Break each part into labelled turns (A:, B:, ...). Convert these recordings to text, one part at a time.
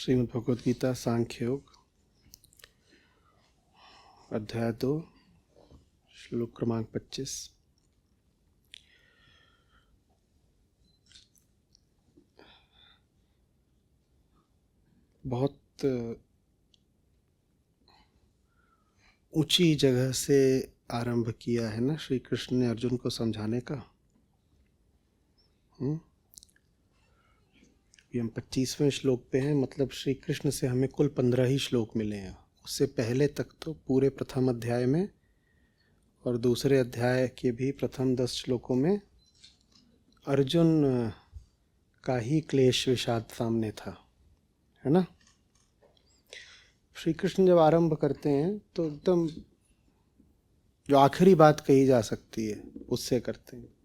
A: श्रीमद् भगवद गीता सांख्य योग अध्याय 2 श्लोक क्रमांक 25। बहुत ऊंची जगह से आरंभ किया है ना श्री कृष्ण ने अर्जुन को समझाने का। ये हम 25वें श्लोक पे हैं, मतलब श्री कृष्ण से हमें कुल 15 ही श्लोक मिले हैं। उससे पहले तक तो पूरे प्रथम अध्याय में और दूसरे अध्याय के भी प्रथम 10 श्लोकों में अर्जुन का ही क्लेश विषाद सामने था, है ना। श्री कृष्ण जब आरंभ करते हैं तो एकदम जो आखिरी बात कही जा सकती है उससे करते हैं।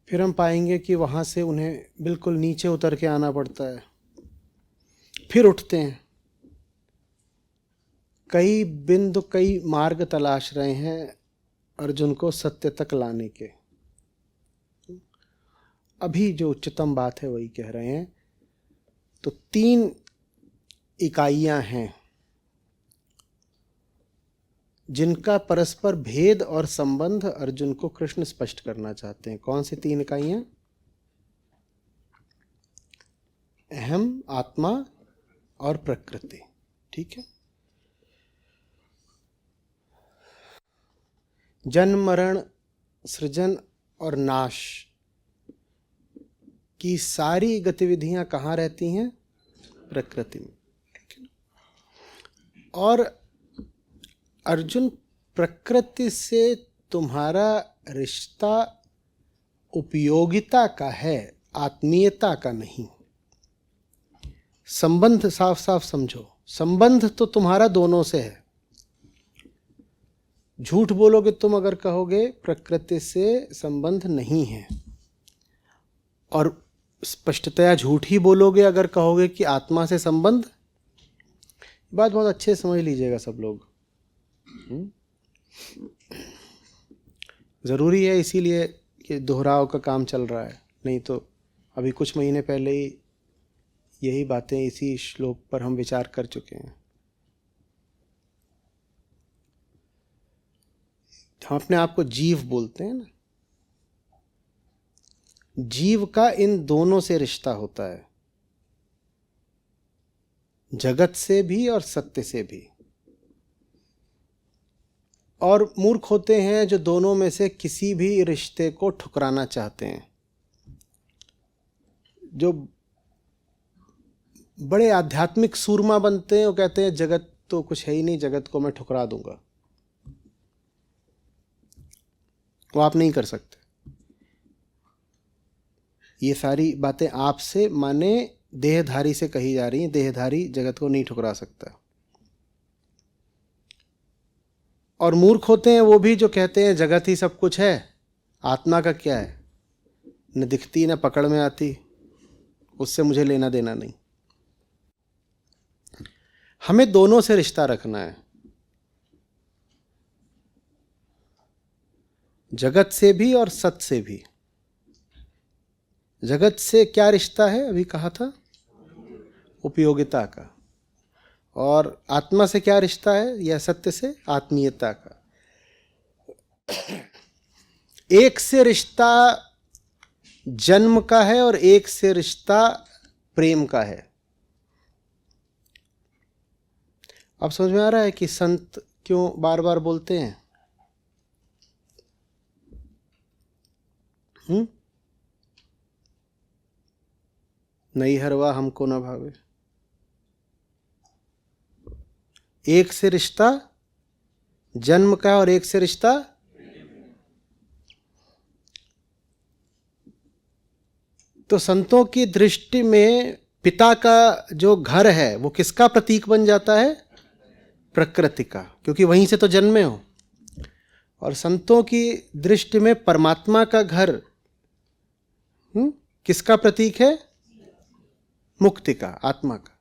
A: फिर हम पाएंगे कि वहाँ से उन्हें बिल्कुल नीचे उतर के आना पड़ता है, फिर उठते हैं। कई बिंदु कई मार्ग तलाश रहे हैं अर्जुन को सत्य तक लाने के। अभी जो उच्चतम बात है वही कह रहे हैं। तो 3 इकाइयां हैं जिनका परस्पर भेद और संबंध अर्जुन को कृष्ण स्पष्ट करना चाहते हैं। कौन सी 3 इकाइयां? अहम, आत्मा और प्रकृति। ठीक है। जन्म, मरण, सृजन और नाश की सारी गतिविधियां कहाँ रहती हैं? प्रकृति में। ठीक है। और अर्जुन, प्रकृति से तुम्हारा रिश्ता उपयोगिता का है, आत्मीयता का नहीं। संबंध साफ साफ समझो, संबंध तो तुम्हारा दोनों से है। झूठ बोलोगे तुम अगर कहोगे प्रकृति से संबंध नहीं है, और स्पष्टतया झूठ ही बोलोगे अगर कहोगे कि आत्मा से संबंध। बात बहुत अच्छे से समझ लीजिएगा सब लोग। ज़रूरी है, इसीलिए ये दोहराव का काम चल रहा है। नहीं तो अभी कुछ महीने पहले ही यही बातें इसी श्लोक पर हम विचार कर चुके हैं। हम अपने आप को जीव बोलते हैं ना। जीव का इन दोनों से रिश्ता होता है, जगत से भी और सत्य से भी। और मूर्ख होते हैं जो दोनों में से किसी भी रिश्ते को ठुकराना चाहते हैं। जो बड़े आध्यात्मिक सूरमा बनते हैं वो कहते हैं जगत तो कुछ है ही नहीं, जगत को मैं ठुकरा दूंगा। वो आप नहीं कर सकते। ये सारी बातें आपसे माने देहधारी से कही जा रही हैं। देहधारी जगत को नहीं ठुकरा सकता। और मूर्ख होते हैं वो भी जो कहते हैं जगत ही सब कुछ है, आत्मा का क्या है, न दिखती न पकड़ में आती, उससे मुझे लेना देना नहीं। हमें दोनों से रिश्ता रखना है, जगत से भी और सत से भी। जगत से क्या रिश्ता है? अभी कहा था उपयोगिता का। और आत्मा से क्या रिश्ता है? या सत्य से आत्मीयता का। एक से रिश्ता जन्म का है और एक से रिश्ता प्रेम का है। अब समझ में आ रहा है कि संत क्यों बार बार बोलते हैं? नहीं हरवा हमको न भावे। एक से रिश्ता जन्म का और एक से रिश्ता तो संतों की दृष्टि में पिता का जो घर है वो किसका प्रतीक बन जाता है? प्रकृति का, क्योंकि वहीं से तो जन्मे हो। और संतों की दृष्टि में परमात्मा का घर किसका प्रतीक है? मुक्ति का, आत्मा का।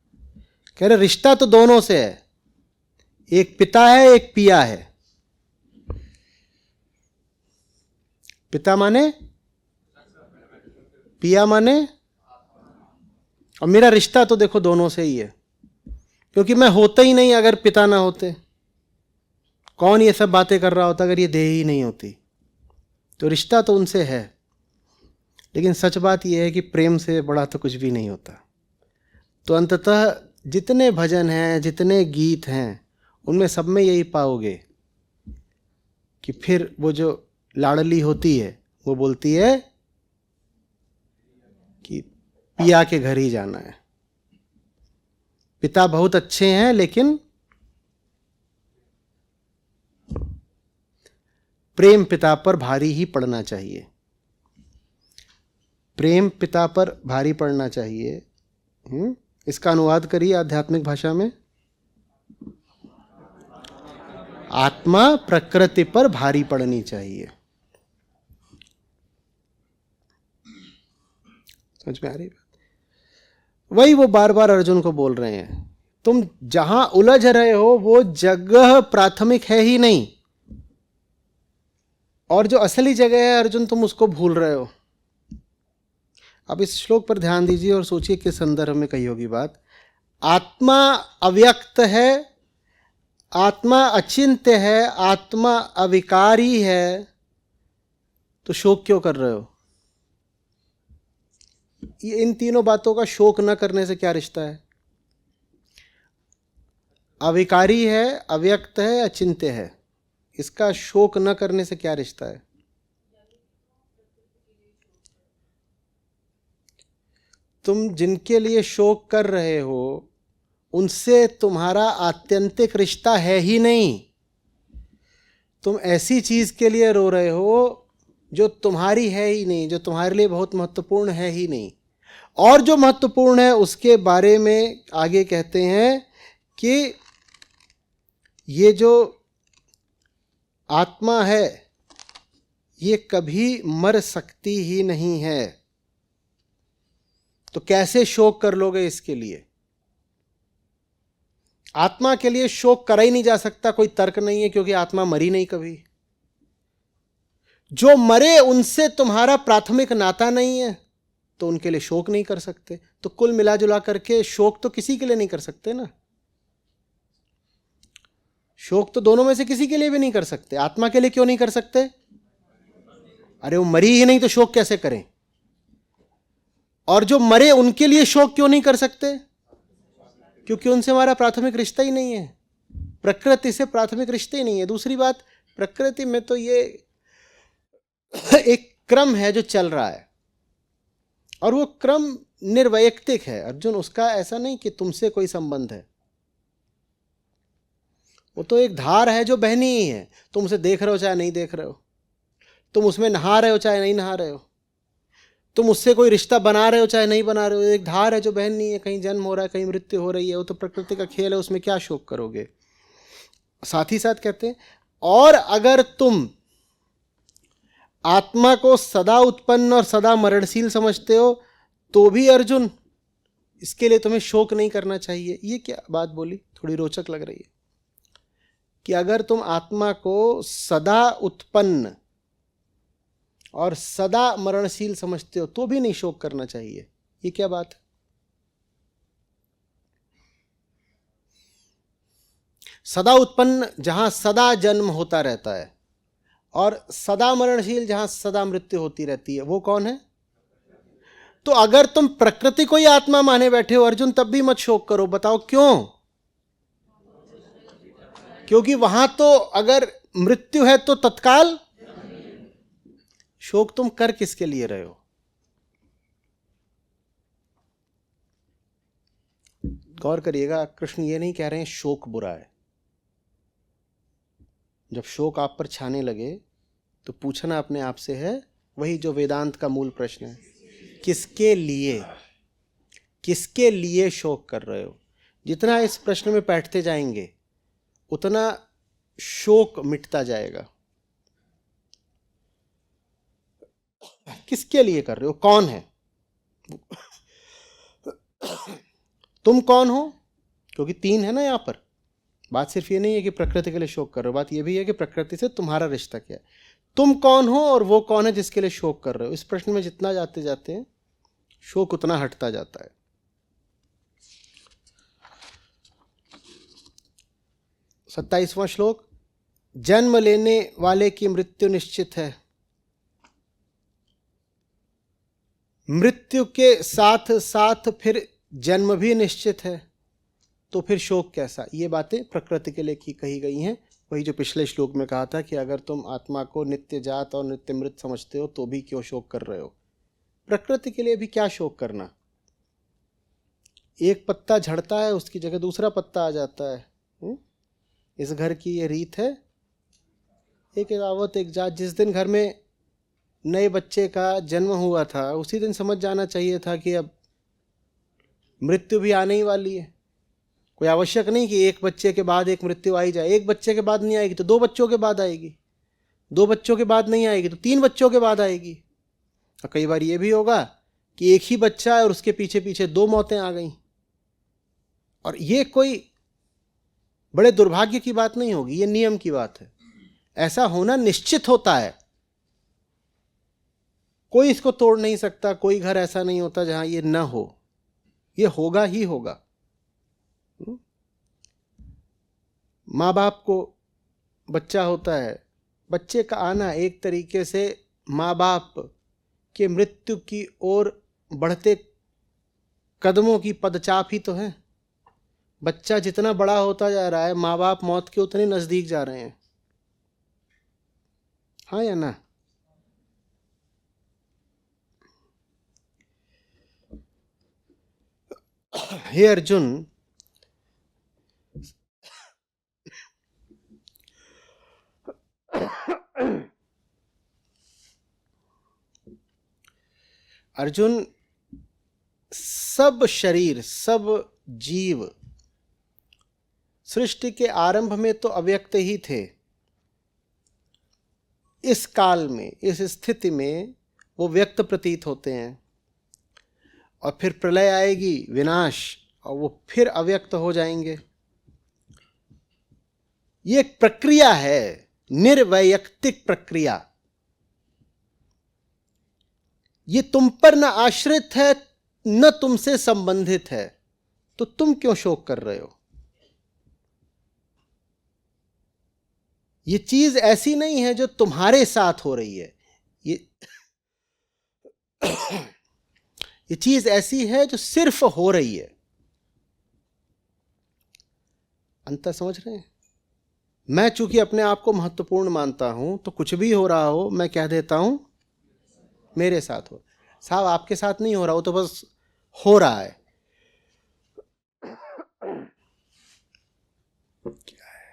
A: कह रहे रिश्ता तो दोनों से है, एक पिता है एक पिया है। पिता माने, पिया माने, और मेरा रिश्ता तो देखो दोनों से ही है। क्योंकि मैं होता ही नहीं अगर पिता ना होते। कौन ये सब बातें कर रहा होता अगर ये देह ही नहीं होती? तो रिश्ता तो उनसे है, लेकिन सच बात यह है कि प्रेम से बड़ा तो कुछ भी नहीं होता। तो अंततः जितने भजन हैं, जितने गीत हैं, उनमें सब में यही पाओगे कि फिर वो जो लाडली होती है वो बोलती है कि पिया के घर ही जाना है। पिता बहुत अच्छे हैं, लेकिन प्रेम पिता पर भारी ही पड़ना चाहिए। प्रेम पिता पर भारी पड़ना चाहिए। इसका अनुवाद करिए आध्यात्मिक भाषा में। आत्मा प्रकृति पर भारी पड़नी चाहिए। समझ में आ रही बात? वही वो बार बार अर्जुन को बोल रहे हैं, तुम जहां उलझ रहे हो वो जगह प्राथमिक है ही नहीं, और जो असली जगह है अर्जुन तुम उसको भूल रहे हो। अब इस श्लोक पर ध्यान दीजिए और सोचिए किस संदर्भ में कही होगी बात। आत्मा अव्यक्त है, आत्मा अचिंत्य है, आत्मा अविकारी है, तो शोक क्यों कर रहे हो? ये इन तीनों बातों का शोक न करने से क्या रिश्ता है? अविकारी है, अव्यक्त है, अचिंत्य है, इसका शोक न करने से क्या रिश्ता है? तुम जिनके लिए शोक कर रहे हो उनसे तुम्हारा आत्यंतिक रिश्ता है ही नहीं। तुम ऐसी चीज के लिए रो रहे हो जो तुम्हारी है ही नहीं, जो तुम्हारे लिए बहुत महत्वपूर्ण है ही नहीं। और जो महत्वपूर्ण है उसके बारे में आगे कहते हैं कि ये जो आत्मा है ये कभी मर सकती ही नहीं है, तो कैसे शोक कर लोगे इसके लिए? आत्मा के लिए शोक करा ही नहीं जा सकता, कोई तर्क नहीं है, क्योंकि आत्मा मरी नहीं कभी। जो मरे उनसे तुम्हारा प्राथमिक नाता नहीं है, तो उनके लिए शोक नहीं कर सकते। तो कुल मिला जुला करके शोक तो किसी के लिए नहीं कर सकते ना। शोक तो दोनों में से किसी के लिए भी नहीं कर सकते। आत्मा के लिए क्यों नहीं कर सकते? अरे वो मरी ही नहीं तो शोक कैसे करें? और जो मरे उनके लिए शोक क्यों नहीं कर सकते? क्योंकि उनसे हमारा प्राथमिक रिश्ता ही नहीं है, प्रकृति से प्राथमिक रिश्ता ही नहीं है। दूसरी बात, प्रकृति में तो ये एक क्रम है जो चल रहा है, और वो क्रम निर्वैयक्तिक है अर्जुन। उसका ऐसा नहीं कि तुमसे कोई संबंध है, वो तो एक धार है जो बहनी ही है। तुम उसे देख रहे हो चाहे नहीं देख रहे हो, तुम उसमें नहा रहे हो चाहे नहीं नहा रहे हो, तुम उससे कोई रिश्ता बना रहे हो चाहे नहीं बना रहे हो, एक धार है जो बहनी है। कहीं जन्म हो रहा है, कहीं मृत्यु हो रही है, वो तो प्रकृति का खेल है, उसमें क्या शोक करोगे? साथ ही साथ कहते हैं, और अगर तुम आत्मा को सदा उत्पन्न और सदा मरणशील समझते हो तो भी अर्जुन इसके लिए तुम्हें शोक नहीं करना चाहिए। ये क्या बात बोली, थोड़ी रोचक लग रही है कि अगर तुम आत्मा को सदा उत्पन्न और सदा मरणशील समझते हो तो भी नहीं शोक करना चाहिए। ये क्या बात है? सदा उत्पन्न जहां सदा जन्म होता रहता है, और सदा मरणशील जहां सदा मृत्यु होती रहती है, वो कौन है? तो अगर तुम प्रकृति को ही आत्मा माने बैठे हो अर्जुन, तब भी मत शोक करो। बताओ क्यों? क्योंकि वहां तो अगर मृत्यु है तो तत्काल शोक तुम कर किसके लिए रहे हो? गौर करिएगा, कृष्ण ये नहीं कह रहे हैं शोक बुरा है। जब शोक आप पर छाने लगे तो पूछना अपने आप से है वही जो वेदांत का मूल प्रश्न है, किसके लिए? किसके लिए शोक कर रहे हो? जितना इस प्रश्न में बैठते जाएंगे उतना शोक मिटता जाएगा। किसके लिए कर रहे हो? कौन है तुम? कौन हो? क्योंकि तीन है ना यहां पर। बात सिर्फ ये नहीं है कि प्रकृति के लिए शोक कर रहे हो, बात ये भी है कि प्रकृति से तुम्हारा रिश्ता क्या है। तुम कौन हो और वो कौन है जिसके लिए शोक कर रहे हो? इस प्रश्न में जितना जाते जाते हैं शोक उतना हटता जाता है। 27वां श्लोक, जन्म लेने वाले की मृत्यु निश्चित है, मृत्यु के साथ साथ फिर जन्म भी निश्चित है, तो फिर शोक कैसा। ये बातें प्रकृति के लिए कही गई हैं। वही जो पिछले श्लोक में कहा था कि अगर तुम आत्मा को नित्य जात और नित्य मृत समझते हो तो भी क्यों शोक कर रहे हो। प्रकृति के लिए भी क्या शोक करना। एक पत्ता झड़ता है, उसकी जगह दूसरा पत्ता आ जाता है। इस घर की ये रीत है, एक रावत एक जात। जिस दिन घर में नए बच्चे का जन्म हुआ था उसी दिन समझ जाना चाहिए था कि अब मृत्यु भी आने ही वाली है। कोई आवश्यक नहीं कि एक बच्चे के बाद एक मृत्यु आई जाए। एक बच्चे के बाद नहीं आएगी तो 2 बच्चों के बाद आएगी, 2 बच्चों के बाद नहीं आएगी तो 3 बच्चों के बाद आएगी। और कई बार ये भी होगा कि एक ही बच्चा है और उसके पीछे पीछे 2 मौतें आ गई। और ये कोई बड़े दुर्भाग्य की बात नहीं होगी, ये नियम की बात है। ऐसा होना निश्चित होता है, कोई इसको तोड़ नहीं सकता। कोई घर ऐसा नहीं होता जहां ये न हो, ये होगा ही होगा। माँ बाप को बच्चा होता है, बच्चे का आना एक तरीके से माँ बाप के मृत्यु की ओर बढ़ते कदमों की पदचाप ही तो है। बच्चा जितना बड़ा होता जा रहा है, माँ बाप मौत के उतने नजदीक जा रहे हैं। हाँ या ना। हे अर्जुन, अर्जुन, सब शरीर, सब जीव सृष्टि के आरंभ में तो अव्यक्त ही थे। इस काल में, इस स्थिति में वो व्यक्त प्रतीत होते हैं, और फिर प्रलय आएगी, विनाश, और वो फिर अव्यक्त हो जाएंगे। ये एक प्रक्रिया है, निर्वैयक्तिक प्रक्रिया। ये तुम पर न आश्रित है न तुमसे संबंधित है, तो तुम क्यों शोक कर रहे हो। ये चीज ऐसी नहीं है जो तुम्हारे साथ हो रही है, ये चीज ऐसी है जो सिर्फ हो रही है। अंतर समझ रहे हैं। मैं चूंकि अपने आप को महत्वपूर्ण मानता हूं तो कुछ भी हो रहा हो मैं कह देता हूं मेरे साथ हो। साहब आपके साथ नहीं हो रहा हो, तो बस हो रहा है। क्या है?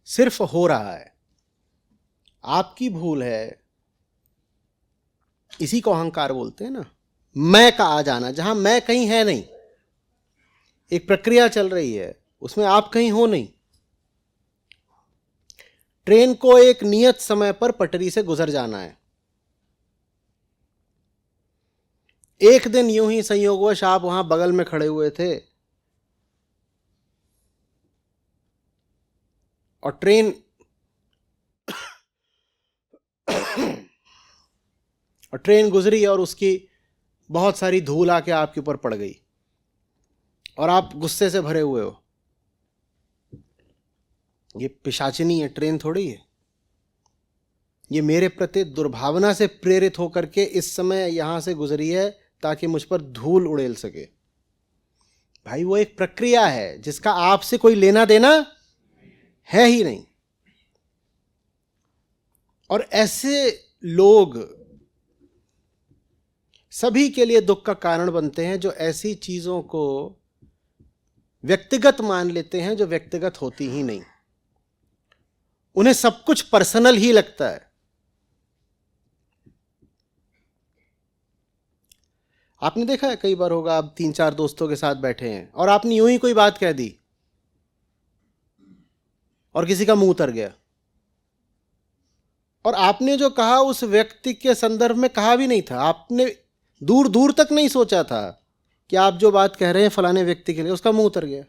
A: सिर्फ हो रहा है, आपकी भूल है। इसी को अहंकार बोलते हैं ना। मैं का आ जाना, जहां मैं कहीं है नहीं, एक प्रक्रिया चल रही है, उसमें आप कहीं हो नहीं। ट्रेन को एक नियत समय पर पटरी से गुजर जाना है। एक दिन यूं ही संयोगवश आप वहां बगल में खड़े हुए थे और ट्रेन गुजरी और उसकी बहुत सारी धूल आके आपके ऊपर पड़ गई और आप गुस्से से भरे हुए हो। ये पिशाचिनी है, ट्रेन थोड़ी है। ये मेरे प्रति दुर्भावना से प्रेरित होकर के इस समय यहां से गुजरी है ताकि मुझ पर धूल उड़ेल सके। भाई वो एक प्रक्रिया है जिसका आपसे कोई लेना देना है ही नहीं। और ऐसे लोग सभी के लिए दुख का कारण बनते हैं जो ऐसी चीजों को व्यक्तिगत मान लेते हैं जो व्यक्तिगत होती ही नहीं। उन्हें सब कुछ पर्सनल ही लगता है। आपने देखा है, कई बार होगा, आप 3-4 दोस्तों के साथ बैठे हैं और आपने यूं ही कोई बात कह दी और किसी का मुंह उतर गया, और आपने जो कहा उस व्यक्ति के संदर्भ में कहा भी नहीं था। आपने दूर दूर तक नहीं सोचा था कि आप जो बात कह रहे हैं फलाने व्यक्ति के लिए, उसका मुंह उतर गया।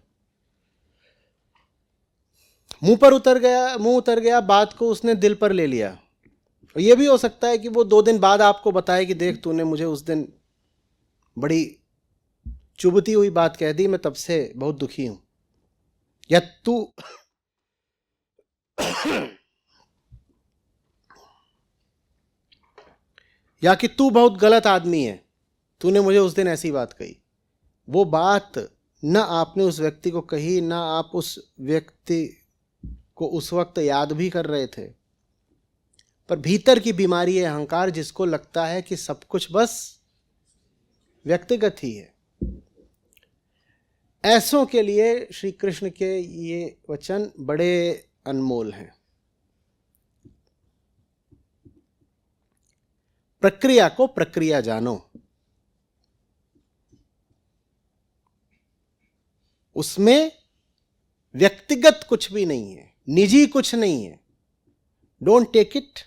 A: मुंह उतर गया, बात को उसने दिल पर ले लिया। और ये भी हो सकता है कि वो 2 दिन बाद आपको बताए कि देख तूने मुझे उस दिन बड़ी चुभती हुई बात कह दी, मैं तब से बहुत दुखी हूं। या तू या कि तू बहुत गलत आदमी है, तूने मुझे उस दिन ऐसी बात कही। वो बात न आपने उस व्यक्ति को कही, ना आप उस व्यक्ति को उस वक्त याद भी कर रहे थे, पर भीतर की बीमारी है अहंकार, जिसको लगता है कि सब कुछ बस व्यक्तिगत ही है। ऐसों के लिए श्री कृष्ण के ये वचन बड़े अनमोल हैं। प्रक्रिया को प्रक्रिया जानो, उसमें व्यक्तिगत कुछ भी नहीं है, निजी कुछ नहीं है। Don't take it.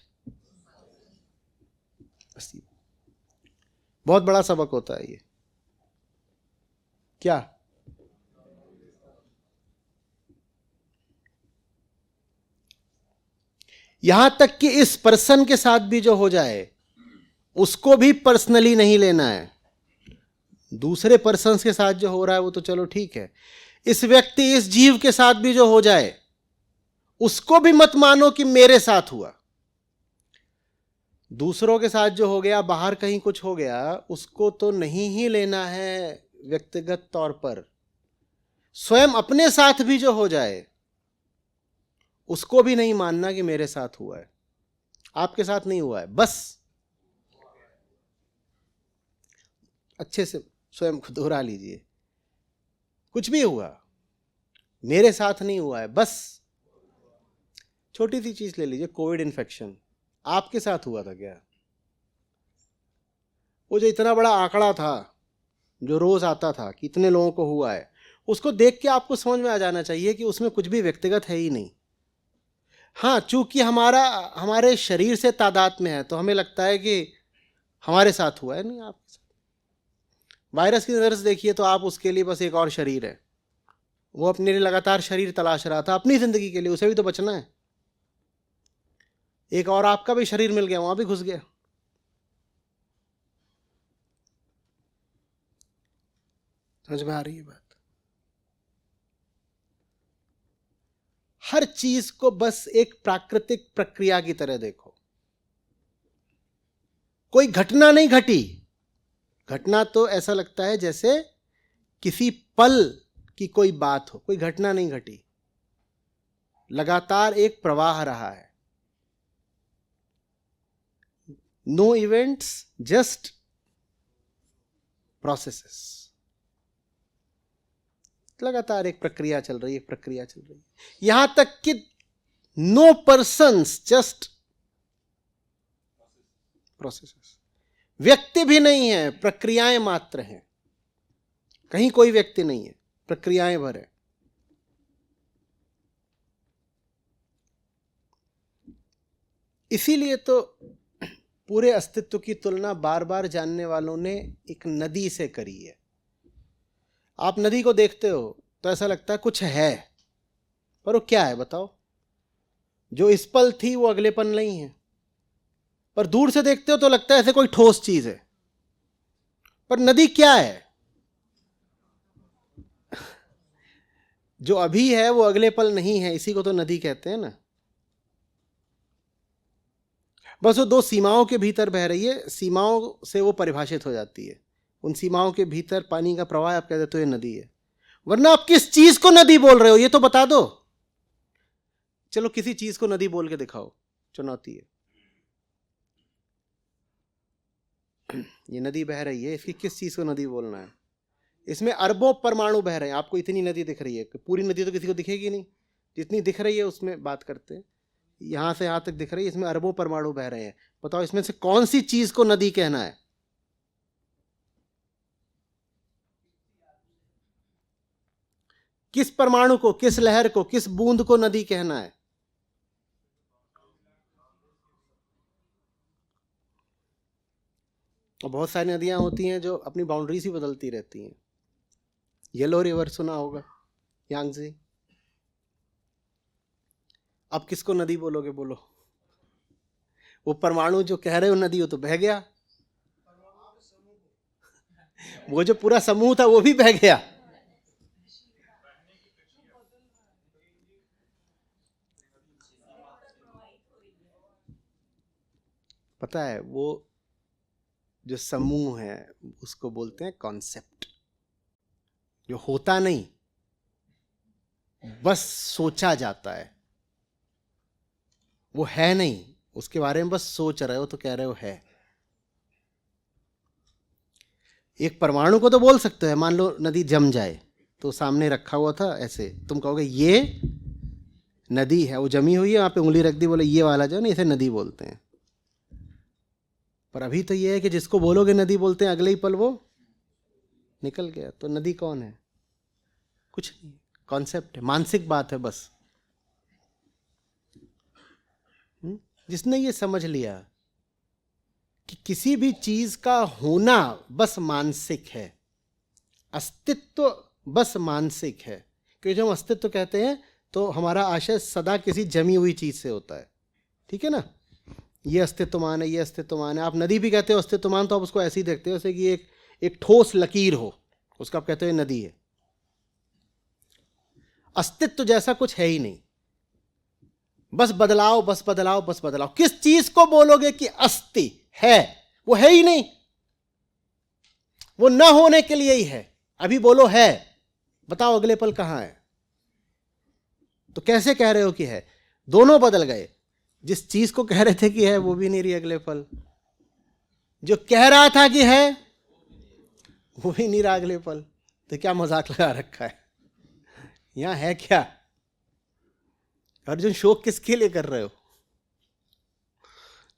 A: बहुत बड़ा सबक होता है ये। क्या यहां तक कि इस पर्सन के साथ भी जो हो जाए उसको भी पर्सनली नहीं लेना है। दूसरे पर्सन के साथ जो हो रहा है वो तो चलो ठीक है, इस व्यक्ति इस जीव के साथ भी जो हो जाए उसको भी मत मानो कि मेरे साथ हुआ। दूसरों के साथ जो हो गया, बाहर कहीं कुछ हो गया, उसको तो नहीं ही लेना है व्यक्तिगत तौर पर। स्वयं अपने साथ भी जो हो जाए उसको भी नहीं मानना कि मेरे साथ हुआ है, आपके साथ नहीं हुआ है। बस अच्छे से स्वयं को दोहरा लीजिए, कुछ भी हुआ मेरे साथ नहीं हुआ है। बस छोटी सी चीज ले लीजिए, कोविड इन्फेक्शन आपके साथ हुआ था क्या? वो जो इतना बड़ा आंकड़ा था जो रोज आता था कि इतने लोगों को हुआ है, उसको देख के आपको समझ में आ जाना चाहिए कि उसमें कुछ भी व्यक्तिगत है ही नहीं। हाँ, चूंकि हमारे शरीर से तादाद में है तो हमें लगता है कि हमारे साथ हुआ है। नहीं, आपके साथ वायरस की नजर से देखिए तो आप उसके लिए बस एक और शरीर है। वो अपने लिए लगातार शरीर तलाश रहा था अपनी जिंदगी के लिए, उसे भी तो बचना है। एक और आपका भी शरीर मिल गया, वहां भी घुस गया। समझ में आ रही है बात? हर चीज को बस एक प्राकृतिक प्रक्रिया की तरह देखो। कोई घटना नहीं घटी, घटना तो ऐसा लगता है जैसे किसी पल की कोई बात हो, कोई घटना नहीं घटी, लगातार एक प्रवाह रहा है। No events, just processes. लगातार एक प्रक्रिया चल रही है, प्रक्रिया चल रही है। यहां तक कि नो पर्सन्स, जस्ट प्रोसेसेस। व्यक्ति भी नहीं है, प्रक्रियाएं मात्र हैं। कहीं कोई व्यक्ति नहीं है, प्रक्रियाएं भर है। इसीलिए तो पूरे अस्तित्व की तुलना बार बार जानने वालों ने एक नदी से करी है। आप नदी को देखते हो तो ऐसा लगता है कुछ है, पर वो क्या है बताओ? जो इस पल थी वो अगले पल नहीं है। पर दूर से देखते हो तो लगता है ऐसे कोई ठोस चीज है, पर नदी क्या है? जो अभी है वो अगले पल नहीं है, इसी को तो नदी कहते हैं ना। बस वो 2 सीमाओं के भीतर बह रही है, सीमाओं से वो परिभाषित हो जाती है। उन सीमाओं के भीतर पानी का प्रवाह आप कह देते हो ये नदी है। वरना आप किस चीज को नदी बोल रहे हो ये तो बता दो। चलो किसी चीज को नदी बोल के दिखाओ, चुनौती है। ये नदी बह रही है, इसकी किस चीज को नदी बोलना है? इसमें अरबों परमाणु बह रहे हैं, आपको इतनी नदी दिख रही है, पूरी नदी तो किसी को दिखेगी नहीं, जितनी दिख रही है उसमें बात करते हैं। यहां से यहां तक दिख रही है, इसमें अरबों परमाणु बह रहे हैं। बताओ इसमें से कौन सी चीज को नदी कहना है? किस परमाणु को, किस लहर को, किस बूंद को नदी कहना है? और बहुत सारी नदियां होती हैं जो अपनी बाउंड्रीज ही बदलती रहती हैं। येलो रिवर सुना होगा, यांगजी। अब किसको नदी बोलोगे? बोलो। वो परमाणु जो कह रहे हो नदी, वो तो बह गया, वो जो पूरा समूह था वो भी बह गया। पता है, वो जो समूह है उसको बोलते हैं कॉन्सेप्ट, जो होता नहीं, बस सोचा जाता है, वो है नहीं, उसके बारे में बस सोच रहे हो तो कह रहे हो है। एक परमाणु को तो बोल सकते हैं, मान लो नदी जम जाए तो सामने रखा हुआ था ऐसे, तुम कहोगे ये नदी है, वो जमी हुई है, वहां पे उंगली रख दी, बोले ये वाला जो नहीं, इसे नदी बोलते हैं। पर अभी तो ये है कि जिसको बोलोगे नदी बोलते हैं, अगले ही पल वो निकल गया। तो नदी कौन है? कुछ नहीं, कॉन्सेप्ट है, मानसिक बात है बस। जिसने ये समझ लिया कि किसी भी चीज का होना बस मानसिक है, अस्तित्व बस मानसिक है, क्योंकि जब हम अस्तित्व कहते हैं तो हमारा आशय सदा किसी जमी हुई चीज से होता है, ठीक है ना। ये अस्तित्वमान है, ये अस्तित्वमान है। आप नदी भी कहते हो अस्तित्वमान, तो आप उसको ऐसे ही देखते हो जैसे कि एक ठोस लकीर हो, उसका आप कहते हो नदी है। अस्तित्व जैसा कुछ है ही नहीं, बस बदलाव, बस बदलाव, बस बदलाव। किस चीज को बोलोगे कि अस्ति है? वो है ही नहीं, वो न होने के लिए ही है। अभी बोलो है, बताओ अगले पल कहां है? तो कैसे कह रहे हो कि है? दोनों बदल गए। जिस चीज को कह रहे थे कि है वो भी नहीं रही अगले पल, जो कह रहा था कि है वो भी नहीं रहा अगले पल। तो क्या मजाक लगा रखा है? यहां है क्या? अर्जुन, शोक किसके लिए कर रहे हो?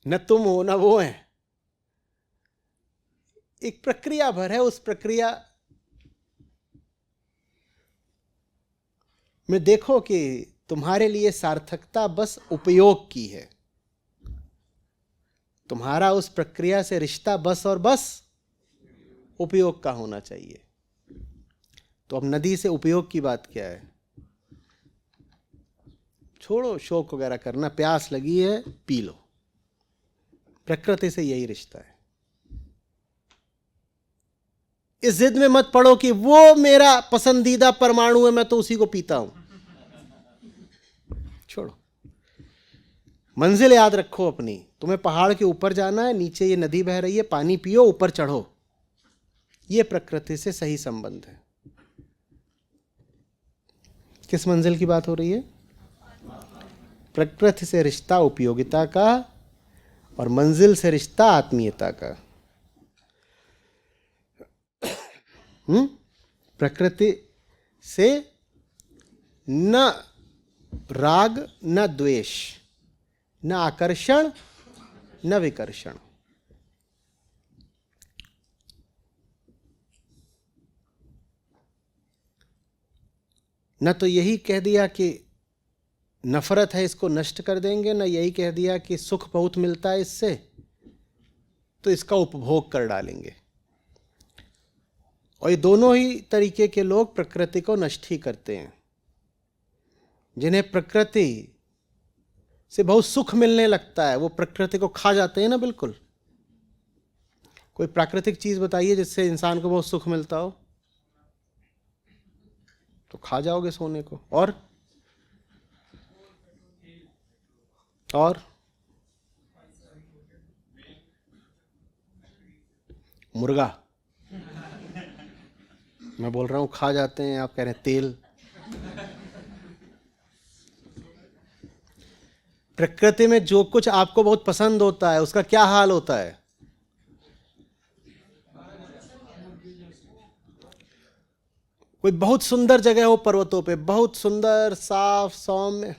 A: न तुम हो न वो है। एक प्रक्रिया भर है, उस प्रक्रिया में देखो कि तुम्हारे लिए सार्थकता बस उपयोग की है। तुम्हारा उस प्रक्रिया से रिश्ता बस और बस उपयोग का होना चाहिए। तो अब नदी से उपयोग की बात क्या है? छोड़ो शोक वगैरह करना, प्यास लगी है पी लो। प्रकृति से यही रिश्ता है। इस जिद में मत पड़ो कि वो मेरा पसंदीदा परमाणु है, मैं तो उसी को पीता हूं। छोड़ो, मंजिल याद रखो अपनी। तुम्हें पहाड़ के ऊपर जाना है, नीचे ये नदी बह रही है, पानी पियो, ऊपर चढ़ो। ये प्रकृति से सही संबंध है। किस मंजिल की बात हो रही है? प्रकृति से रिश्ता उपयोगिता का, और मंजिल से रिश्ता आत्मीयता का। प्रकृति से न राग न द्वेष, न आकर्षण न विकर्षण। न तो यही कह दिया कि नफरत है, इसको नष्ट कर देंगे, न यही कह दिया कि सुख बहुत मिलता है इससे तो इसका उपभोग कर डालेंगे। और ये दोनों ही तरीके के लोग प्रकृति को नष्ट ही करते हैं। जिन्हें प्रकृति से बहुत सुख मिलने लगता है वो प्रकृति को खा जाते हैं ना। बिल्कुल, कोई प्राकृतिक चीज बताइए जिससे इंसान को बहुत सुख मिलता हो, तो खा जाओगे सोने को। और मुर्गा, मैं बोल रहा हूं खा जाते हैं, आप कह रहे हैं तेल। प्रकृति में जो कुछ आपको बहुत पसंद होता है उसका क्या हाल होता है? कोई बहुत सुंदर जगह हो पर्वतों पे, बहुत सुंदर साफ सौम्य,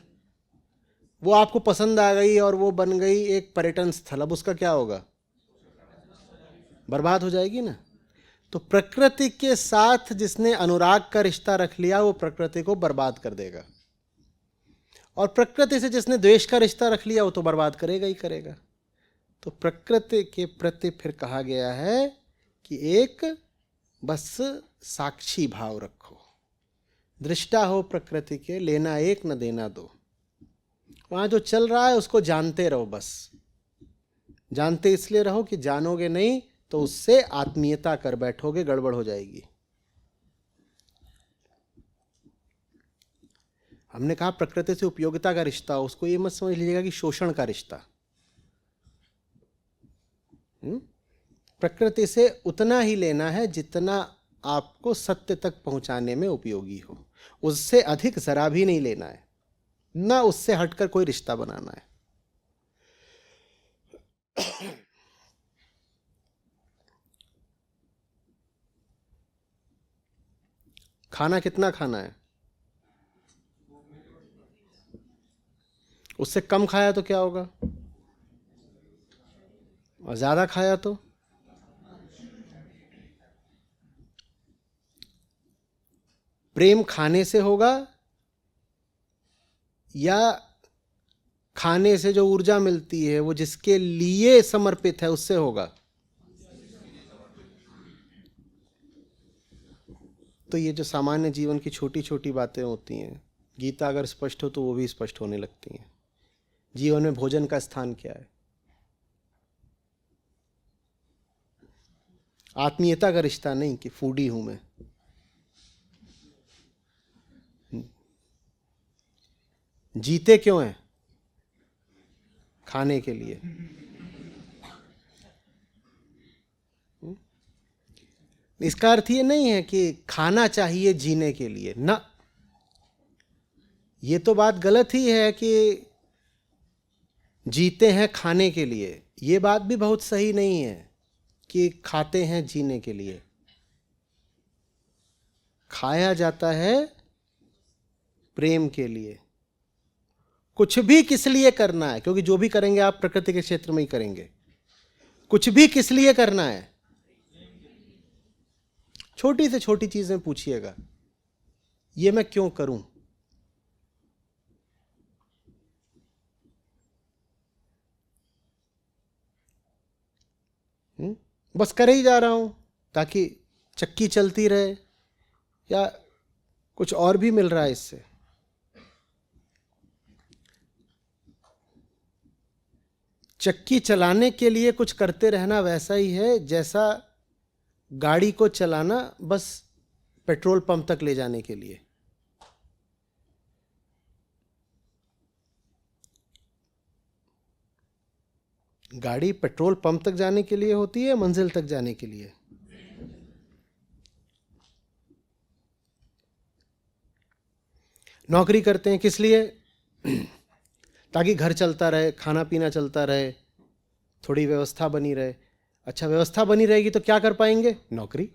A: वो आपको पसंद आ गई और वो बन गई एक पर्यटन स्थल। अब उसका क्या होगा? बर्बाद हो जाएगी ना। तो प्रकृति के साथ जिसने अनुराग का रिश्ता रख लिया वो प्रकृति को बर्बाद कर देगा, और प्रकृति से जिसने द्वेष का रिश्ता रख लिया वो तो बर्बाद करेगा ही करेगा। तो प्रकृति के प्रति फिर कहा गया है कि एक बस साक्षी भाव रखो, दृष्टा हो प्रकृति के, लेना एक न देना दो। वहां जो चल रहा है उसको जानते रहो बस। जानते इसलिए रहो कि जानोगे नहीं तो उससे आत्मीयता कर बैठोगे, गड़बड़ हो जाएगी। हमने कहा प्रकृति से उपयोगिता का रिश्ता, उसको ये मत समझ लीजिएगा कि शोषण का रिश्ता। प्रकृति से उतना ही लेना है जितना आपको सत्य तक पहुंचाने में उपयोगी हो, उससे अधिक जरा भी नहीं लेना है, ना उससे हटकर कोई रिश्ता बनाना है। खाना कितना खाना है? उससे कम खाया तो क्या होगा, और ज्यादा खाया तो? प्रेम खाने से होगा या खाने से जो ऊर्जा मिलती है वो जिसके लिए समर्पित है उससे होगा? तो ये जो सामान्य जीवन की छोटी छोटी बातें होती हैं, गीता अगर स्पष्ट हो तो वो भी स्पष्ट होने लगती हैं। जीवन में भोजन का स्थान क्या है? आत्मीयता का रिश्ता नहीं कि फूडी हूं मैं। जीते क्यों हैं? खाने के लिए। इसका अर्थ ये नहीं है कि खाना चाहिए जीने के लिए ना, ये तो बात गलत ही है कि जीते हैं खाने के लिए। ये बात भी बहुत सही नहीं है कि खाते हैं जीने के लिए। खाया जाता है प्रेम के लिए। कुछ भी किस लिए करना है, क्योंकि जो भी करेंगे आप प्रकृति के क्षेत्र में ही करेंगे। कुछ भी किस लिए करना है? छोटी से छोटी चीजें पूछिएगा, ये मैं क्यों करूं? बस कर ही जा रहा हूं ताकि चक्की चलती रहे, या कुछ और भी मिल रहा है इससे? चक्की चलाने के लिए कुछ करते रहना वैसा ही है जैसा गाड़ी को चलाना बस पेट्रोल पंप तक ले जाने के लिए। गाड़ी पेट्रोल पंप तक जाने के लिए होती है, मंजिल तक जाने के लिए? नौकरी करते हैं किस लिए? ताकि घर चलता रहे, खाना पीना चलता रहे, थोड़ी व्यवस्था बनी रहे। अच्छा, व्यवस्था बनी रहेगी तो क्या कर पाएंगे? नौकरी।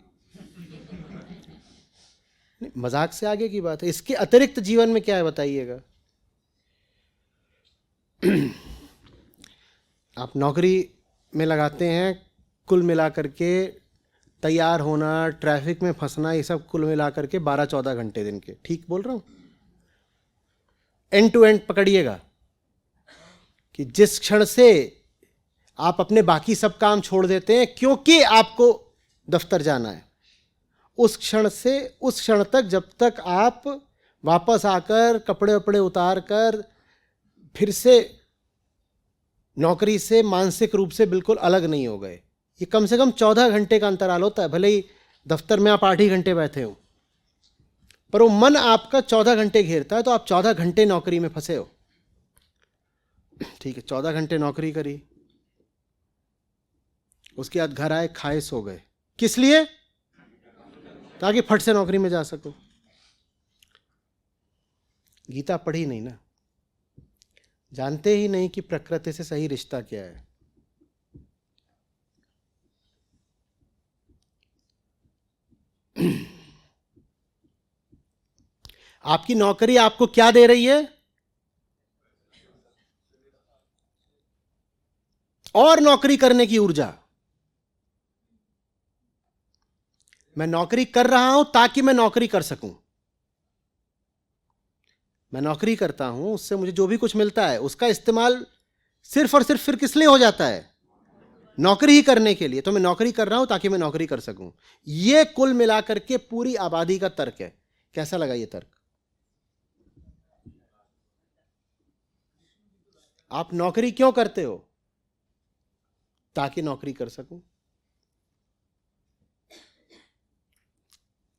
A: नहीं, मजाक से आगे की बात है। इसके अतिरिक्त जीवन में क्या है बताइएगा? आप नौकरी में लगाते हैं, कुल मिलाकर के तैयार होना, ट्रैफिक में फंसना, ये सब कुल मिलाकर के 12-14 घंटे दिन के। ठीक बोल रहा हूं? एंड टू एंड पकड़िएगा कि जिस क्षण से आप अपने बाकी सब काम छोड़ देते हैं क्योंकि आपको दफ्तर जाना है, उस क्षण से उस क्षण तक, जब तक आप वापस आकर कपड़े वपड़े उतार कर फिर से नौकरी से मानसिक रूप से बिल्कुल अलग नहीं हो गए, ये कम से कम 14 घंटे का अंतराल होता है। भले ही दफ्तर में आप 8 ही घंटे बैठे हो, पर वो मन आपका 14 घंटे घेरता है, तो आप 14 घंटे नौकरी में फंसे हो। ठीक है, 14 घंटे नौकरी करी, उसके बाद घर आए, खाए, सो गए। किस लिए? ताकि फट से नौकरी में जा सको। गीता पढ़ी नहीं ना, जानते ही नहीं कि प्रकृति से सही रिश्ता क्या है। आपकी नौकरी आपको क्या दे रही है? और नौकरी करने की ऊर्जा। मैं नौकरी कर रहा हूं ताकि मैं नौकरी कर सकूं। मैं नौकरी करता हूं, उससे मुझे जो भी कुछ मिलता है उसका इस्तेमाल सिर्फ और सिर्फ फिर किस लिए हो जाता है? नौकरी ही करने के लिए। तो मैं नौकरी कर रहा हूं ताकि मैं नौकरी कर सकूं। यह कुल मिलाकर के पूरी आबादी का तर्क है। कैसा लगा यह तर्क? आप नौकरी क्यों करते हो? ताकि नौकरी कर सकूं।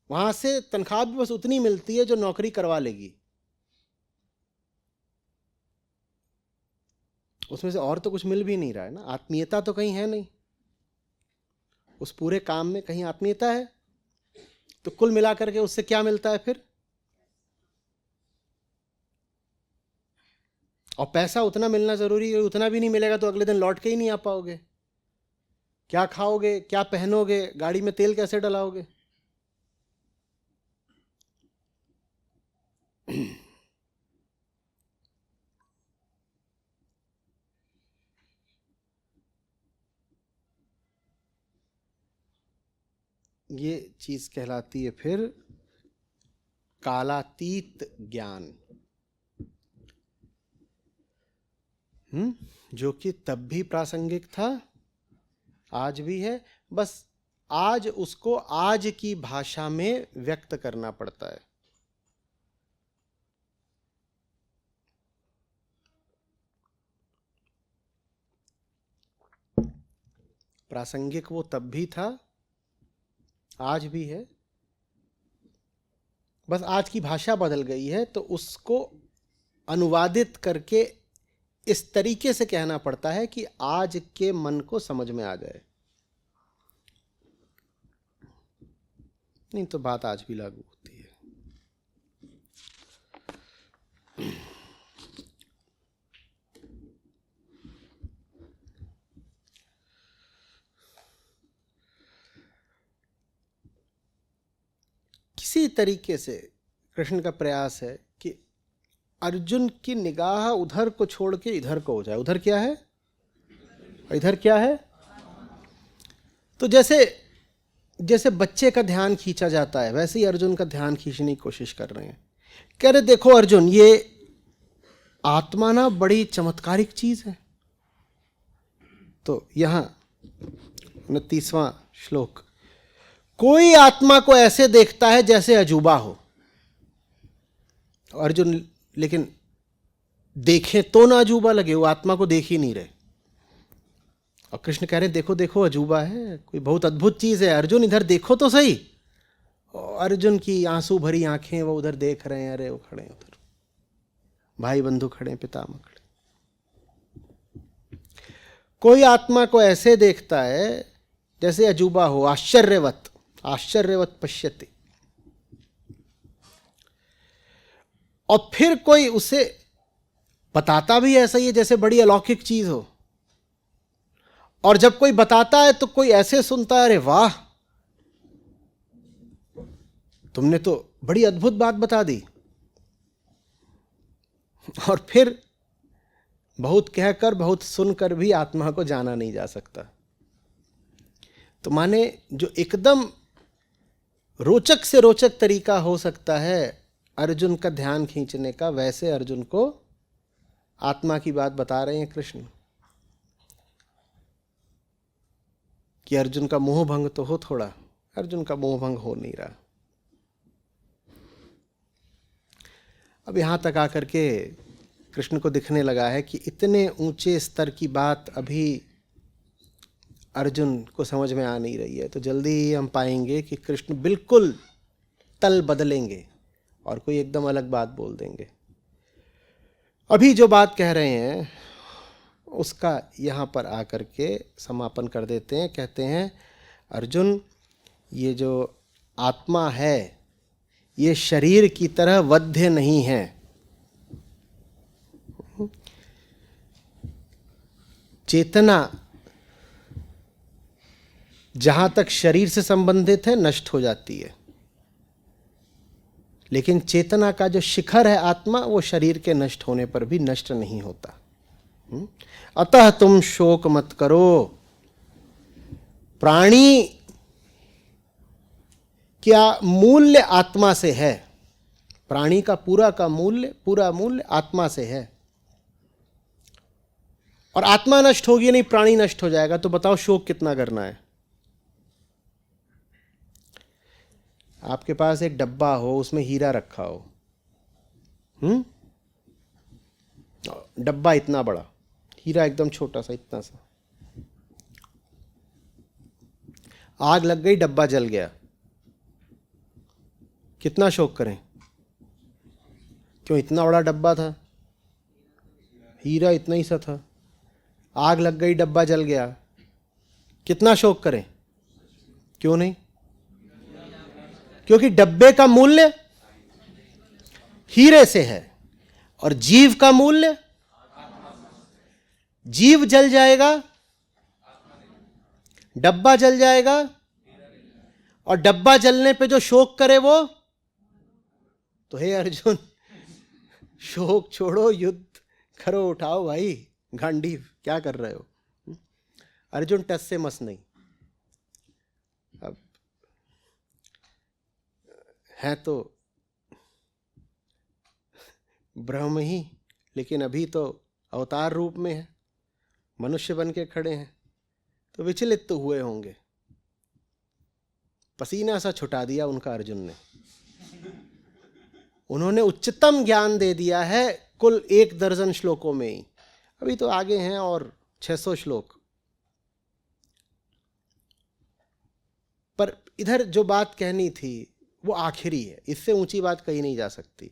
A: वहां से तनख्वाह भी बस उतनी मिलती है जो नौकरी करवा लेगी, उसमें से और तो कुछ मिल भी नहीं रहा है ना। आत्मीयता तो कहीं है नहीं, उस पूरे काम में कहीं आत्मीयता है? तो कुल मिलाकर के उससे क्या मिलता है फिर? और पैसा उतना मिलना जरूरी है, उतना भी नहीं मिलेगा तो अगले दिन लौट के ही नहीं आ पाओगे। क्या खाओगे, क्या पहनोगे, गाड़ी में तेल कैसे डलाओगे? ये चीज कहलाती है फिर कालातीत ज्ञान। जो कि तब भी प्रासंगिक था, आज भी है, बस आज उसको आज की भाषा में व्यक्त करना पड़ता है। प्रासंगिक वो तब भी था, आज भी है, बस आज की भाषा बदल गई है तो उसको अनुवादित करके इस तरीके से कहना पड़ता है कि आज के मन को समझ में आ जाए। नहीं तो बात आज भी लागू होती है। किसी तरीके से कृष्ण का प्रयास है कि अर्जुन की निगाह उधर को छोड़ के इधर को हो जाए। उधर क्या है, इधर क्या है? तो जैसे जैसे बच्चे का ध्यान खींचा जाता है, वैसे ही अर्जुन का ध्यान खींचने की कोशिश कर रहे हैं। कह रहे देखो अर्जुन, ये आत्मा ना बड़ी चमत्कारिक चीज है। तो यहां 29वां श्लोक, कोई आत्मा को ऐसे देखता है जैसे अजूबा हो। अर्जुन लेकिन देखें तो ना अजूबा लगे, वो आत्मा को देख ही नहीं रहे। और कृष्ण कह रहे देखो देखो अजूबा है, कोई बहुत अद्भुत चीज है, अर्जुन इधर देखो तो सही। और अर्जुन की आंसू भरी आंखें, वो उधर देख रहे हैं, अरे वो खड़े हैं उधर, भाई बंधु खड़े हैं, पितामह खड़े। कोई आत्मा को ऐसे देखता है जैसे अजूबा हो, आश्चर्यवत, आश्चर्यवत पश्यति। और फिर कोई उसे बताता भी ऐसा ही है जैसे बड़ी अलौकिक चीज हो। और जब कोई बताता है तो कोई ऐसे सुनता है, अरे वाह तुमने तो बड़ी अद्भुत बात बता दी। और फिर बहुत कहकर बहुत सुनकर भी आत्मा को जाना नहीं जा सकता। तो माने जो एकदम रोचक से रोचक तरीका हो सकता है अर्जुन का ध्यान खींचने का, वैसे अर्जुन को आत्मा की बात बता रहे हैं कृष्ण कि अर्जुन का मोह भंग तो हो थोड़ा। अर्जुन का मोह भंग हो नहीं रहा। अब यहां तक आकर के कृष्ण को दिखने लगा है कि इतने ऊंचे स्तर की बात अभी अर्जुन को समझ में आ नहीं रही है। तो जल्दी ही हम पाएंगे कि कृष्ण बिल्कुल तल बदलेंगे और कोई एकदम अलग बात बोल देंगे। अभी जो बात कह रहे हैं उसका यहाँ पर आकर के समापन कर देते हैं। कहते हैं अर्जुन, ये जो आत्मा है ये शरीर की तरह वध्य नहीं है। चेतना जहां तक शरीर से संबंधित है नष्ट हो जाती है, लेकिन चेतना का जो शिखर है आत्मा, वो शरीर के नष्ट होने पर भी नष्ट नहीं होता। अतः तुम शोक मत करो। प्राणी क्या मूल्य आत्मा से है, प्राणी का पूरा मूल्य आत्मा से है। और आत्मा नष्ट होगी नहीं, प्राणी नष्ट हो जाएगा, तो बताओ शोक कितना करना है। आपके पास एक डब्बा हो, उसमें हीरा रखा हो, डब्बा इतना बड़ा, हीरा एकदम छोटा सा, इतना सा, आग लग गई, डब्बा जल गया, कितना शोक करें? क्यों? इतना बड़ा डब्बा था, हीरा इतना ही सा था, आग लग गई, डब्बा जल गया, कितना शोक करें? क्यों नहीं? क्योंकि डब्बे का मूल्य हीरे से है और जीव का मूल्य, जीव जल जाएगा, डब्बा जल जाएगा, और डब्बा जलने पे जो शोक करे वो तो, हे अर्जुन, शोक छोड़ो, युद्ध करो, उठाओ भाई गांडीव, क्या कर रहे हो? अर्जुन टस से मस नहीं। अब है तो ब्रह्म ही, लेकिन अभी तो अवतार रूप में है, मनुष्य बन के खड़े हैं, तो विचलित तो हुए होंगे। पसीना सा छुटा दिया उनका अर्जुन ने। उन्होंने उच्चतम ज्ञान दे दिया है कुल 1 दर्जन श्लोकों में ही। अभी तो आगे हैं और 600 श्लोक। पर इधर जो बात कहनी थी वो आखिरी है, इससे ऊंची बात कही नहीं जा सकती।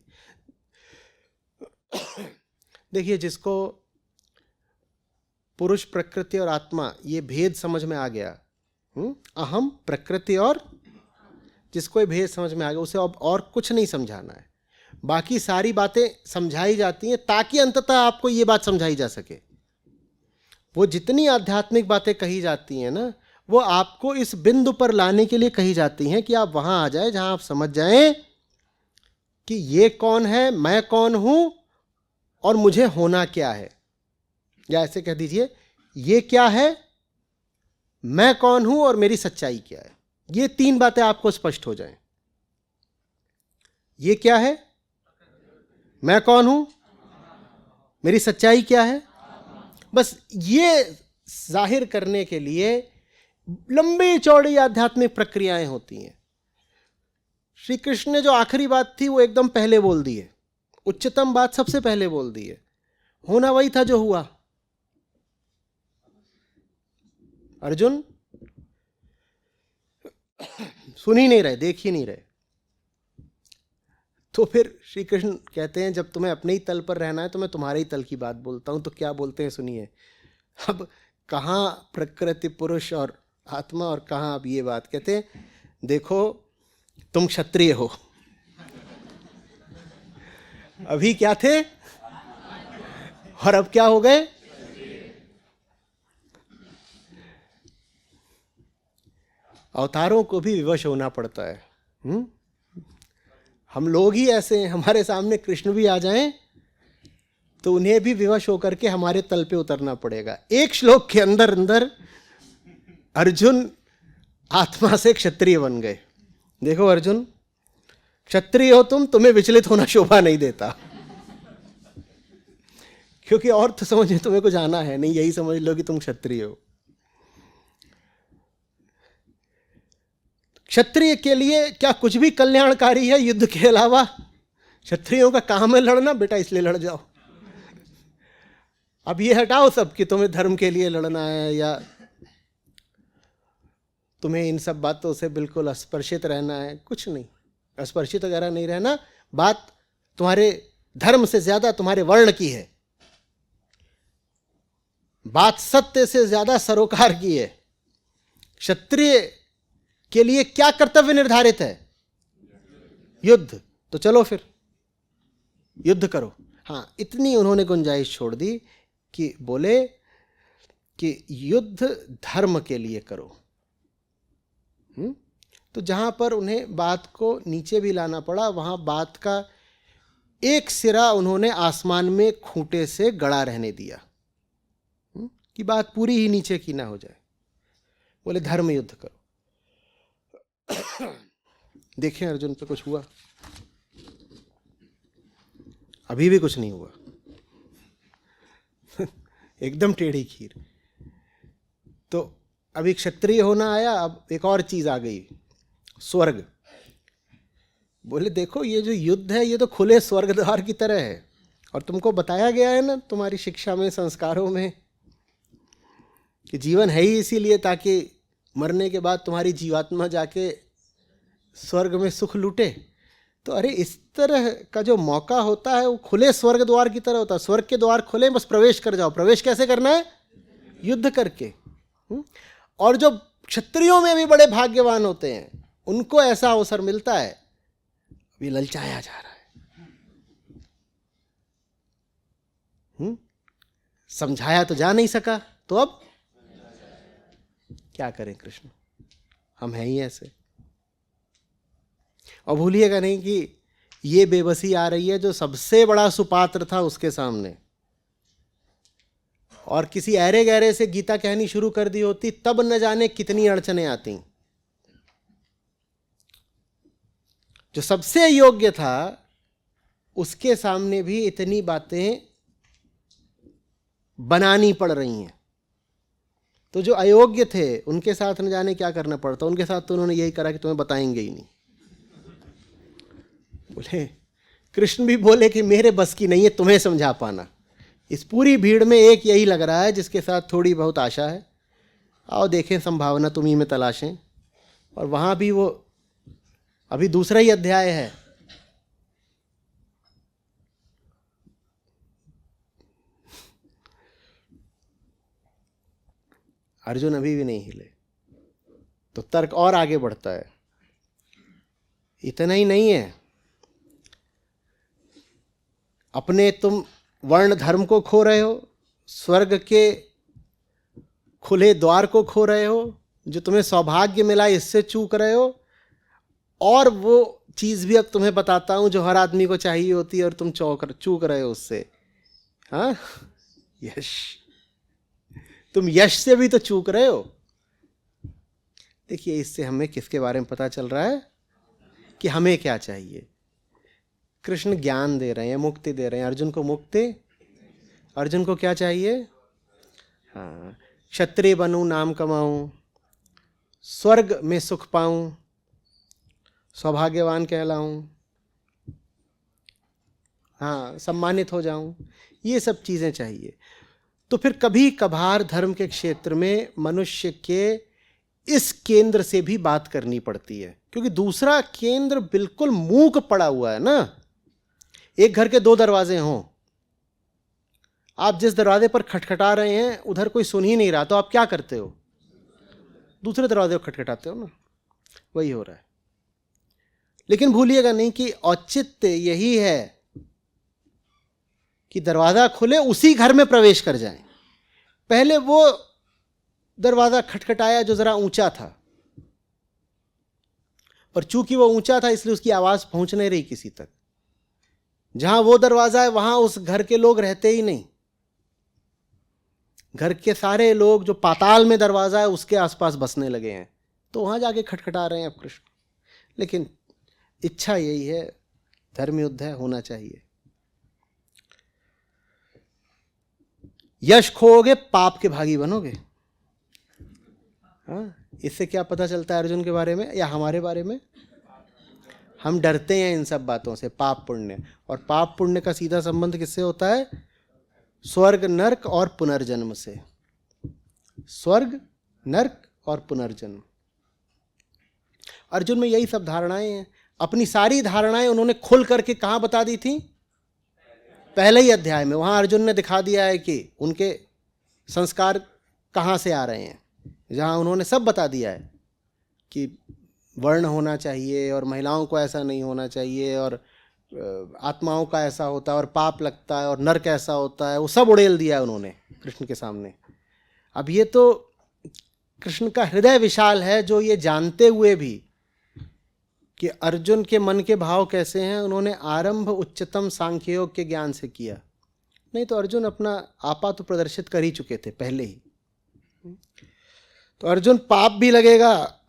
A: देखिए, जिसको पुरुष, प्रकृति और आत्मा ये भेद समझ में आ गया, अहम, प्रकृति, और जिसको ये भेद समझ में आ गया, उसे अब और कुछ नहीं समझाना है। बाकी सारी बातें समझाई जाती हैं ताकि अंततः आपको ये बात समझाई जा सके। वो जितनी आध्यात्मिक बातें कही जाती हैं ना, वो आपको इस बिंदु पर लाने के लिए कही जाती हैं कि आप वहां आ जाए जहां आप समझ जाएं कि ये कौन है, मैं कौन हूं, और मुझे होना क्या है। या ऐसे कह दीजिए, ये क्या है, मैं कौन हूं, और मेरी सच्चाई क्या है। ये 3 बातें आपको स्पष्ट हो जाएं। ये क्या है, मैं कौन हूं, मेरी सच्चाई क्या है। बस ये जाहिर करने के लिए लंबी चौड़ी आध्यात्मिक प्रक्रियाएं होती हैं। श्री कृष्ण ने जो आखिरी बात थी वो एकदम पहले बोल दी है, उच्चतम बात सबसे पहले बोल दी है। होना वही था जो हुआ। अर्जुन सुन ही नहीं रहे, देख ही नहीं रहे। तो फिर श्री कृष्ण कहते हैं, जब तुम्हें अपने ही तल पर रहना है तो मैं तुम्हारे ही तल की बात बोलता हूं। तो क्या बोलते हैं सुनिए। अब कहाँ प्रकृति, पुरुष और आत्मा, और कहाँ अब ये बात। कहते हैं, देखो तुम क्षत्रिय हो। अभी क्या थे और अब क्या हो गए। अवतारों को भी विवश होना पड़ता है। हम लोग ही ऐसे हैं, हमारे सामने कृष्ण भी आ जाएं तो उन्हें भी विवश होकर के हमारे तल पे उतरना पड़ेगा। एक श्लोक के अंदर अंदर अर्जुन आत्मा से क्षत्रिय बन गए। देखो अर्जुन, क्षत्रिय हो तुम, तुम्हें विचलित होना शोभा नहीं देता, क्योंकि और तो समझे तुम्हें कुछ आना है नहीं, यही समझ लो कि तुम क्षत्रिय हो। क्षत्रिय के लिए क्या कुछ भी कल्याणकारी है युद्ध के अलावा? क्षत्रियों का काम है लड़ना, बेटा इसलिए लड़ जाओ। अब ये हटाओ सब कि तुम्हें धर्म के लिए लड़ना है या तुम्हें इन सब बातों से बिल्कुल अस्पर्शित रहना है। कुछ नहीं, अस्पर्शित वगैरह नहीं रहना। बात तुम्हारे धर्म से ज्यादा तुम्हारे वर्ण की है, बात सत्य से ज्यादा सरोकार की है। क्षत्रिय के लिए क्या कर्तव्य निर्धारित है? युद्ध। तो चलो फिर युद्ध करो। हाँ, इतनी उन्होंने गुंजाइश छोड़ दी कि बोले कि युद्ध धर्म के लिए करो। तो जहां पर उन्हें बात को नीचे भी लाना पड़ा, वहां बात का एक सिरा उन्होंने आसमान में खूंटे से गड़ा रहने दिया कि बात पूरी ही नीचे की ना हो जाए। बोले धर्म युद्ध करो। देखें अर्जुन पे कुछ हुआ? अभी भी कुछ नहीं हुआ। एकदम टेढ़ी खीर। तो अभी क्षत्रिय होना आया, अब एक और चीज आ गई, स्वर्ग। बोले देखो ये जो युद्ध है ये तो खुले स्वर्ग द्वार की तरह है, और तुमको बताया गया है ना तुम्हारी शिक्षा में, संस्कारों में, कि जीवन है ही इसीलिए ताकि मरने के बाद तुम्हारी जीवात्मा जाके स्वर्ग में सुख लूटे। तो अरे इस तरह का जो मौका होता है वो खुले स्वर्ग द्वार की तरह होता है। स्वर्ग के द्वार खुले, बस प्रवेश कर जाओ। प्रवेश कैसे करना है? युद्ध करके। और जो क्षत्रियों में भी बड़े भाग्यवान होते हैं उनको ऐसा अवसर मिलता है, अभी ललचाया जा रहा है। समझाया तो जा नहीं सका, तो अब क्या करें कृष्ण, हम हैं ही ऐसे। और भूलिएगा नहीं कि ये बेबसी आ रही है जो सबसे बड़ा सुपात्र था उसके सामने, और किसी ऐरे गहरे से गीता कहनी शुरू कर दी होती तब न जाने कितनी अड़चने आती। जो सबसे योग्य था उसके सामने भी इतनी बातें बनानी पड़ रही हैं। तो जो अयोग्य थे उनके साथ न जाने क्या करना पड़ता। उनके साथ तो उन्होंने यही करा कि तुम्हें बताएंगे ही नहीं। बोले कृष्ण भी बोले कि मेरे बस की नहीं है तुम्हें समझा पाना। इस पूरी भीड़ में एक यही लग रहा है जिसके साथ थोड़ी बहुत आशा है। आओ देखें, संभावना तुम्ही में तलाशें। और वहाँ भी वो अभी दूसरा ही अध्याय है। अर्जुन अभी भी नहीं हिले, तो तर्क और आगे बढ़ता है। इतना ही नहीं है, अपने तुम वर्ण धर्म को खो रहे हो, स्वर्ग के खुले द्वार को खो रहे हो, जो तुम्हें सौभाग्य मिला इससे चूक रहे हो, और वो चीज़ भी अब तुम्हें बताता हूँ जो हर आदमी को चाहिए होती है और तुम चूक रहे हो उससे। हाँ, यश। तुम यश से भी तो चूक रहे हो। देखिए इससे हमें किसके बारे में पता चल रहा है कि हमें क्या चाहिए। कृष्ण ज्ञान दे रहे हैं, मुक्ति दे रहे हैं। अर्जुन को मुक्ति, अर्जुन को क्या चाहिए? हाँ, क्षत्रिय बनूं, नाम कमाऊं, स्वर्ग में सुख पाऊं, सौभाग्यवान कहलाऊं, हाँ, सम्मानित हो जाऊं, ये सब चीज़ें चाहिए। तो फिर कभी कभार धर्म के क्षेत्र में मनुष्य के इस केंद्र से भी बात करनी पड़ती है, क्योंकि दूसरा केंद्र बिल्कुल मूक पड़ा हुआ है ना। एक घर के दो दरवाजे हों, आप जिस दरवाजे पर खटखटा रहे हैं उधर कोई सुन ही नहीं रहा, तो आप क्या करते हो? दूसरे दरवाजे को खटखटाते हो ना। वही हो रहा है। लेकिन भूलिएगा नहीं कि औचित्य यही है कि दरवाजा खुले, उसी घर में प्रवेश कर जाएं। पहले वो दरवाजा खटखटाया जो जरा ऊंचा था, और चूंकि वो ऊंचा था इसलिए उसकी आवाज पहुंच नहीं रही किसी तक। जहां वो दरवाजा है वहां उस घर के लोग रहते ही नहीं। घर के सारे लोग जो पाताल में दरवाजा है उसके आसपास बसने लगे हैं, तो वहां जाके खटखटा रहे हैं अब कृष्ण। लेकिन इच्छा यही है, धर्म युद्ध है, होना चाहिए। यश खोओगे पाप के भागी बनोगे। हाँ, इससे क्या पता चलता है अर्जुन के बारे में या हमारे बारे में? हम डरते हैं इन सब बातों से, पाप पुण्य। और पाप पुण्य का सीधा संबंध किससे होता है? स्वर्ग नर्क और पुनर्जन्म से। स्वर्ग, नर्क और पुनर्जन्म। अर्जुन में यही सब धारणाएं हैं। अपनी सारी धारणाएं उन्होंने खुल करके कहां बता दी थी? पहले ही अध्याय में। वहां अर्जुन ने दिखा दिया है कि उनके संस्कार कहां से आ रहे हैं, जहां उन्होंने सब बता दिया है कि वर्ण होना चाहिए और महिलाओं को ऐसा नहीं होना चाहिए, और आत्माओं का ऐसा होता है और पाप लगता है और नरक ऐसा होता है। वो सब उड़ेल दिया है उन्होंने कृष्ण के सामने। अब ये तो कृष्ण का हृदय विशाल है, जो ये जानते हुए भी कि अर्जुन के मन के भाव कैसे हैं, उन्होंने आरंभ उच्चतम सांख्ययोग के ज्ञान से किया। नहीं तो अर्जुन अपना आपा तो प्रदर्शित कर ही चुके थे पहले ही। तो अर्जुन, पाप भी लगेगा,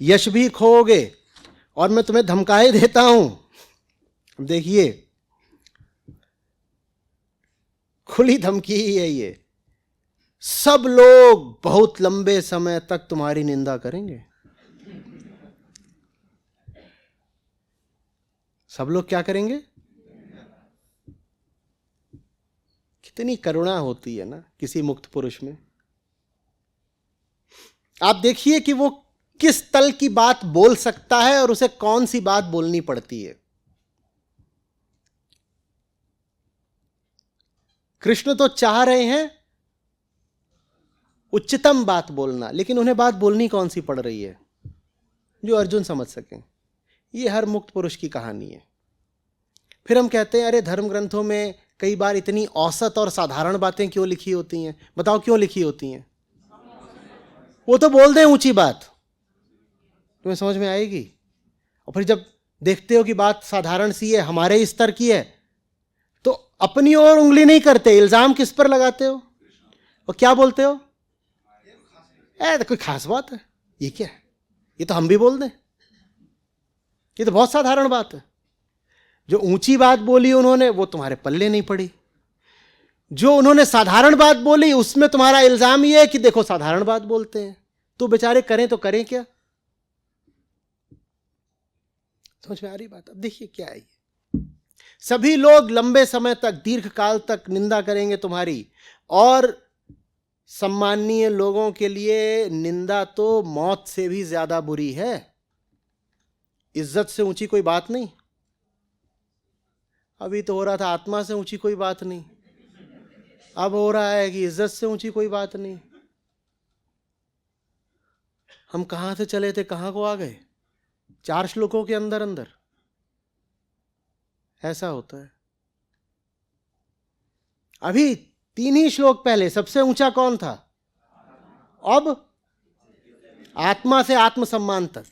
A: यश भी खोओगे, और मैं तुम्हें धमकाए देता हूं। देखिए, खुली धमकी ही है ये। सब लोग बहुत लंबे समय तक तुम्हारी निंदा करेंगे। सब लोग क्या करेंगे? कितनी करुणा होती है ना किसी मुक्त पुरुष में। आप देखिए कि वो किस तल की बात बोल सकता है और उसे कौन सी बात बोलनी पड़ती है। कृष्ण तो चाह रहे हैं उच्चतम बात बोलना, लेकिन उन्हें बात बोलनी कौन सी पड़ रही है जो अर्जुन समझ सकें। ये हर मुक्त पुरुष की कहानी है। फिर हम कहते हैं अरे धर्म ग्रंथों में कई बार इतनी औसत और साधारण बातें क्यों लिखी होती हैं? बताओ क्यों लिखी होती हैं? वो तो बोल दें ऊंची बात, तुम्हें समझ में आएगी। और फिर जब देखते हो कि बात साधारण सी है, हमारे स्तर की है, तो अपनी ओर उंगली नहीं करते, इल्जाम किस पर लगाते हो और क्या बोलते हो? तो कोई खास बात है, ये क्या है, ये तो हम भी बोल दें, ये तो बहुत साधारण बात है। जो ऊंची बात बोली उन्होंने वो तुम्हारे पल्ले नहीं पड़ी, जो उन्होंने साधारण बात बोली उसमें तुम्हारा इल्जाम ये है कि देखो साधारण बात बोलते हैं। तो बेचारे करें तो करें क्या? समझ में आ रही बात? अब देखिए क्या है, सभी लोग लंबे समय तक, दीर्घ काल तक निंदा करेंगे तुम्हारी, और सम्माननीय लोगों के लिए निंदा तो मौत से भी ज्यादा बुरी है। इज्जत से ऊंची कोई बात नहीं। अभी तो हो रहा था आत्मा से ऊंची कोई बात नहीं, अब हो रहा है कि इज्जत से ऊंची कोई बात नहीं। हम कहां से चले थे कहां को आ गए? 4 श्लोकों के अंदर अंदर ऐसा होता है। अभी 3 ही श्लोक पहले सबसे ऊंचा कौन था? अब आत्मा से आत्मसम्मान तक।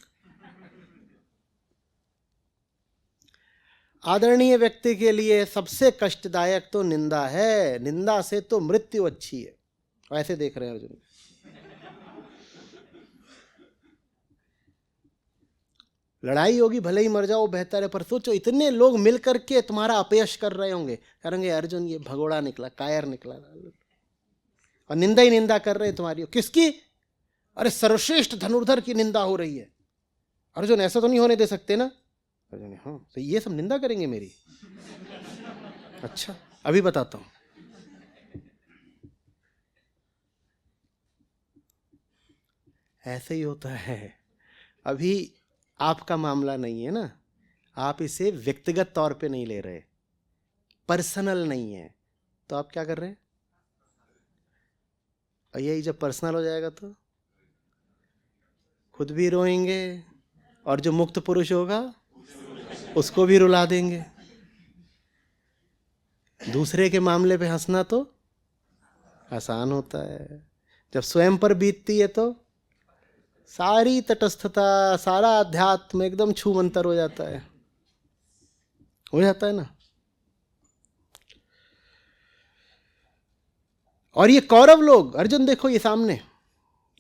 A: आदरणीय व्यक्ति के लिए सबसे कष्टदायक तो निंदा है, निंदा से तो मृत्यु अच्छी है। ऐसे देख रहे हैं अर्जुन। लड़ाई होगी भले ही मर जाओ बेहतर है, पर सोचो इतने लोग मिल करके तुम्हारा अपयश कर रहे होंगे, करेंगे अर्जुन ये भगोड़ा निकला, कायर निकला, और निंदा ही निंदा कर रहे तुम्हारी। किसकी? अरे सर्वश्रेष्ठ धनुर्धर की निंदा हो रही है। अर्जुन ऐसा तो नहीं होने दे सकते ना? अर्जुन हाँ, तो ये सब निंदा करेंगे मेरी? अच्छा अभी बताता हूं। ऐसे ही होता है। अभी आपका मामला नहीं है ना, आप इसे व्यक्तिगत तौर पे नहीं ले रहे, पर्सनल नहीं है, तो आप क्या कर रहे हैं? और यही जब पर्सनल हो जाएगा तो खुद भी रोएंगे, और जो मुक्त पुरुष होगा उसको भी रुला देंगे। दूसरे के मामले पे हंसना तो आसान होता है, जब स्वयं पर बीतती है तो सारी तटस्थता, सारा अध्यात्म एकदम छूमंतर हो जाता है, हो जाता है ना। और ये कौरव लोग, अर्जुन देखो ये सामने,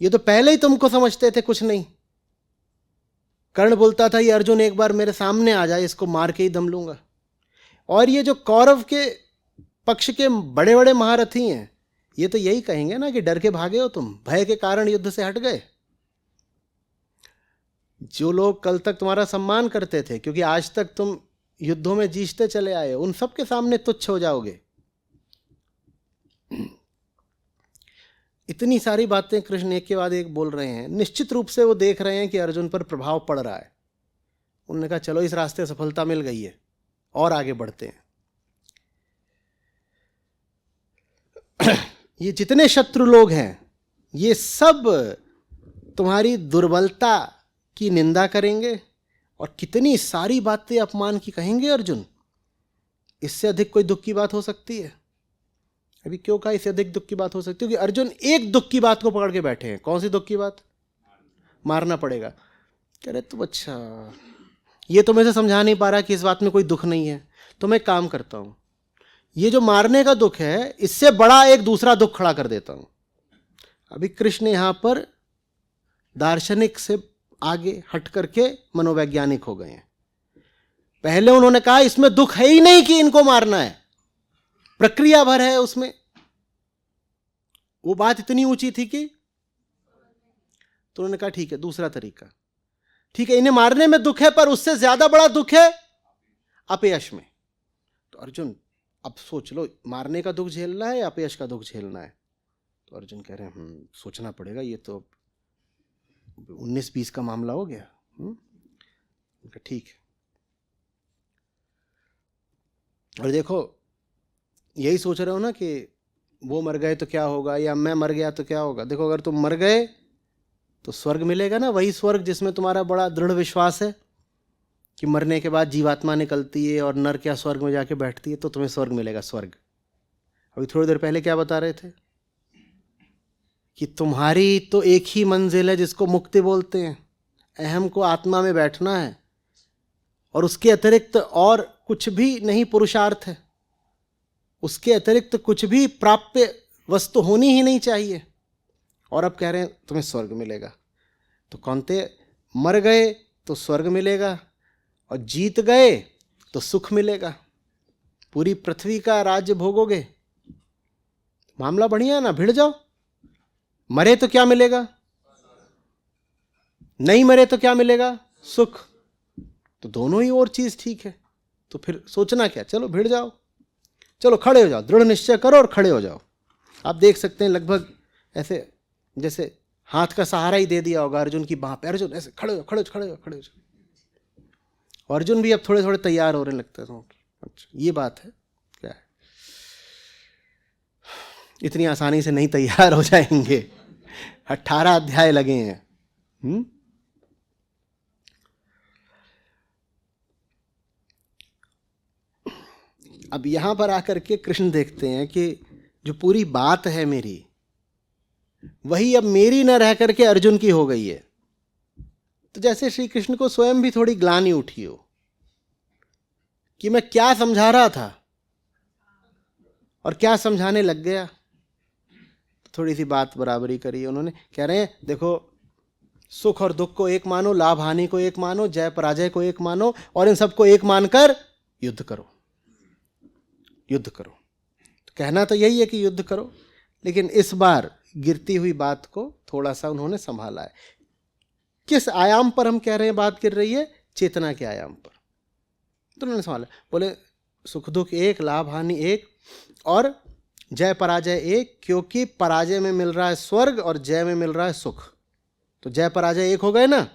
A: ये तो पहले ही तुमको समझते थे कुछ नहीं। कर्ण बोलता था ये अर्जुन एक बार मेरे सामने आ जाए, इसको मार के ही दम लूंगा। और ये जो कौरव के पक्ष के बड़े बड़े महारथी हैं, ये तो यही कहेंगे ना कि डर के भागे हो तुम, भय के कारण युद्ध से हट गए। जो लोग कल तक तुम्हारा सम्मान करते थे क्योंकि आज तक तुम युद्धों में जीतते चले आए, उन सब के सामने तुच्छ हो जाओगे। इतनी सारी बातें कृष्ण एक के बाद एक बोल रहे हैं। निश्चित रूप से वो देख रहे हैं कि अर्जुन पर प्रभाव पड़ रहा है। उन्होंने कहा चलो इस रास्ते सफलता मिल गई है और आगे बढ़ते हैं। ये जितने शत्रु लोग हैं ये सब तुम्हारी दुर्बलता की निंदा करेंगे और कितनी सारी बातें अपमान की कहेंगे अर्जुन। इससे अधिक कोई दुख की बात हो सकती है? अभी क्यों कहा इससे अधिक दुख की बात हो सकती है? क्योंकि अर्जुन एक दुख की बात को पकड़ के बैठे हैं। कौन सी दुख की बात? मारना पड़ेगा। कह रहे तुम अच्छा, ये तो मैं से समझा नहीं पा रहा कि इस बात में कोई दुख नहीं है, तो मैं काम करता हूं, ये जो मारने का दुख है इससे बड़ा एक दूसरा दुख खड़ा कर देता हूं। अभी कृष्ण यहां पर दार्शनिक से आगे हट करके मनोवैज्ञानिक हो गए हैं। पहले उन्होंने कहा इसमें दुख है ही नहीं कि इनको मारना है, प्रक्रिया भर है उसमें। वो बात इतनी ऊंची थी कि तो उन्होंने कहा ठीक है दूसरा तरीका, ठीक है इन्हें मारने में दुख है पर उससे ज्यादा बड़ा दुख है अपयश में। तो अर्जुन अब सोच लो, मारने का दुख झेलना है या अपयश का दुख झेलना है? तो अर्जुन कह रहे हैं सोचना पड़ेगा, ये तो 19-20 का मामला हो गया। ठीक है। और देखो, यही सोच रहे हो ना कि वो मर गए तो क्या होगा, या मैं मर गया तो क्या होगा। देखो, अगर तुम मर गए तो स्वर्ग मिलेगा ना, वही स्वर्ग जिसमें तुम्हारा बड़ा दृढ़ विश्वास है कि मरने के बाद जीवात्मा निकलती है और नर क्या स्वर्ग में जाके बैठती है, तो तुम्हें स्वर्ग मिलेगा, स्वर्ग। अभी थोड़ी देर पहले क्या बता रहे थे कि तुम्हारी तो एक ही मंजिल है जिसको मुक्ति बोलते हैं, अहम को आत्मा में बैठना है, और उसके अतिरिक्त और कुछ भी नहीं पुरुषार्थ है, उसके अतिरिक्त कुछ भी प्राप्य वस्तु होनी ही नहीं चाहिए। और अब कह रहे हैं तुम्हें स्वर्ग मिलेगा। तो कौनते मर गए तो स्वर्ग मिलेगा, और जीत गए तो सुख मिलेगा, पूरी पृथ्वी का राज्य भोगोगे। मामला बढ़िया है ना, भिड़ जाओ। मरे तो क्या मिलेगा, नहीं मरे तो क्या मिलेगा, सुख। तो दोनों ही और चीज ठीक है, तो फिर सोचना क्या, चलो भिड़ जाओ, चलो खड़े हो जाओ, दृढ़ निश्चय करो और खड़े हो जाओ। आप देख सकते हैं लगभग ऐसे जैसे हाथ का सहारा ही दे दिया होगा अर्जुन की बाह पे, अर्जुन ऐसे खड़े हो, खड़े हो, खड़े हो, खड़े हो। अर्जुन भी अब थोड़े थोड़े तैयार हो रहे लगते हैं। अच्छा, ये बात है क्या है, इतनी आसानी से नहीं तैयार हो जाएंगे, 18 अध्याय लगे हैं। अब यहां पर आकर के कृष्ण देखते हैं कि जो पूरी बात है मेरी, वही अब मेरी न रह करके अर्जुन की हो गई है। तो जैसे श्री कृष्ण को स्वयं भी थोड़ी ग्लानि उठी हो कि मैं क्या समझा रहा था और क्या समझाने लग गया। तो थोड़ी सी बात बराबरी करी उन्होंने। कह रहे हैं देखो, सुख और दुख को एक मानो, लाभ हानि को एक मानो, जय पराजय को एक मानो, और इन सबको एक मानकर युद्ध करो, युद्ध करो। तो कहना तो यही है कि युद्ध करो, लेकिन इस बार गिरती हुई बात को थोड़ा सा उन्होंने संभाला है। किस आयाम पर हम कह रहे हैं बात गिर रही है, चेतना के आयाम पर। तो उन्होंने संभाला, बोले सुख दुख एक, लाभ हानि एक, और जय पराजय एक, क्योंकि पराजय में मिल रहा है स्वर्ग और जय में मिल रहा है सुख। तो जय पराजय एक हो गए ना।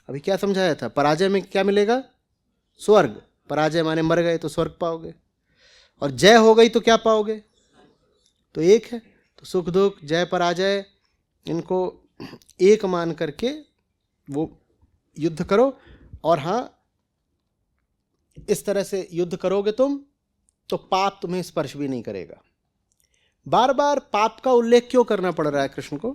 A: अभी क्या समझाया था, पराजय में क्या मिलेगा, स्वर्ग। पराजय माने मर गए तो स्वर्ग पाओगे, और जय हो गई तो क्या पाओगे, तो एक है। तो सुख दुख जय पराजय इनको एक मान करके वो युद्ध करो। और हाँ, इस तरह से युद्ध करोगे तुम तो पाप तुम्हें स्पर्श भी नहीं करेगा। बार बार पाप का उल्लेख क्यों करना पड़ रहा है कृष्ण को,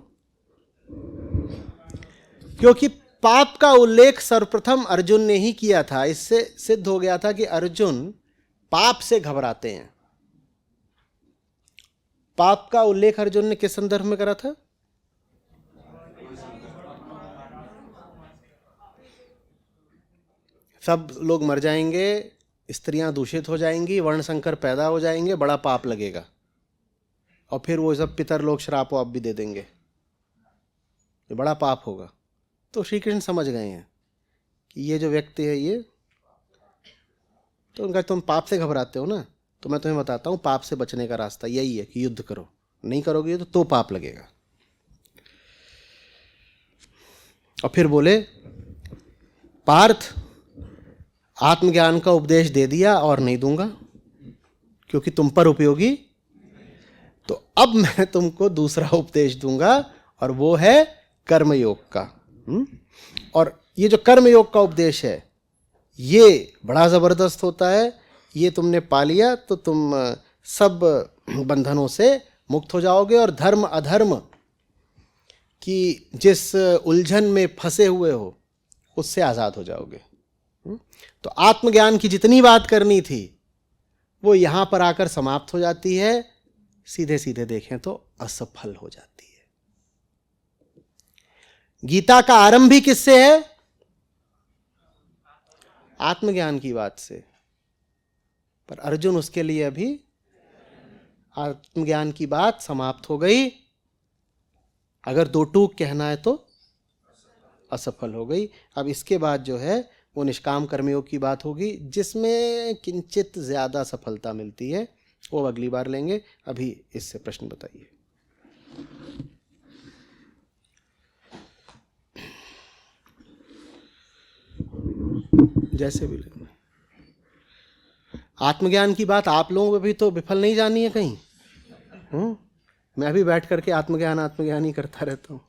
A: क्योंकि पाप का उल्लेख सर्वप्रथम अर्जुन ने ही किया था। इससे सिद्ध हो गया था कि अर्जुन पाप से घबराते हैं। पाप का उल्लेख अर्जुन ने किस संदर्भ में करा था, सब लोग मर जाएंगे, स्त्रियां दूषित हो जाएंगी, वर्ण संकर पैदा हो जाएंगे, बड़ा पाप लगेगा, और फिर वो सब पितर लोग श्राप वाप भी दे देंगे, ये बड़ा पाप होगा। तो श्री कृष्ण समझ गए हैं कि ये जो व्यक्ति है ये, तो उनका तुम पाप से घबराते हो ना, तो मैं तुम्हें बताता हूं पाप से बचने का रास्ता यही है कि युद्ध करो। नहीं करोगे तो पाप लगेगा। और फिर बोले, पार्थ आत्मज्ञान का उपदेश दे दिया और नहीं दूंगा क्योंकि तुम पर उपयोगी, तो अब मैं तुमको दूसरा उपदेश दूंगा, और वो है कर्मयोग का। और ये जो कर्मयोग का उपदेश है ये बड़ा जबरदस्त होता है। ये तुमने पा लिया तो तुम सब बंधनों से मुक्त हो जाओगे, और धर्म अधर्म की जिस उलझन में फंसे हुए हो उससे आज़ाद हो जाओगे। तो आत्मज्ञान की जितनी बात करनी थी वो यहां पर आकर समाप्त हो जाती है, सीधे सीधे देखें तो असफल हो जाती है। गीता का आरंभ भी किससे है, आत्मज्ञान की बात से, पर अर्जुन उसके लिए अभी आत्मज्ञान की बात समाप्त हो गई। अगर दो टूक कहना है तो असफल हो गई। अब इसके बाद जो है वो निष्काम कर्मयोग की बात होगी, जिसमें किंचित ज्यादा सफलता मिलती है, वो अगली बार लेंगे। अभी इससे प्रश्न बताइए। जैसे भी लगे। आत्मज्ञान की बात आप लोगों को भी तो विफल नहीं जानी है कहीं। मैं भी बैठ करके आत्मज्ञान आत्मज्ञान ही करता रहता हूँ।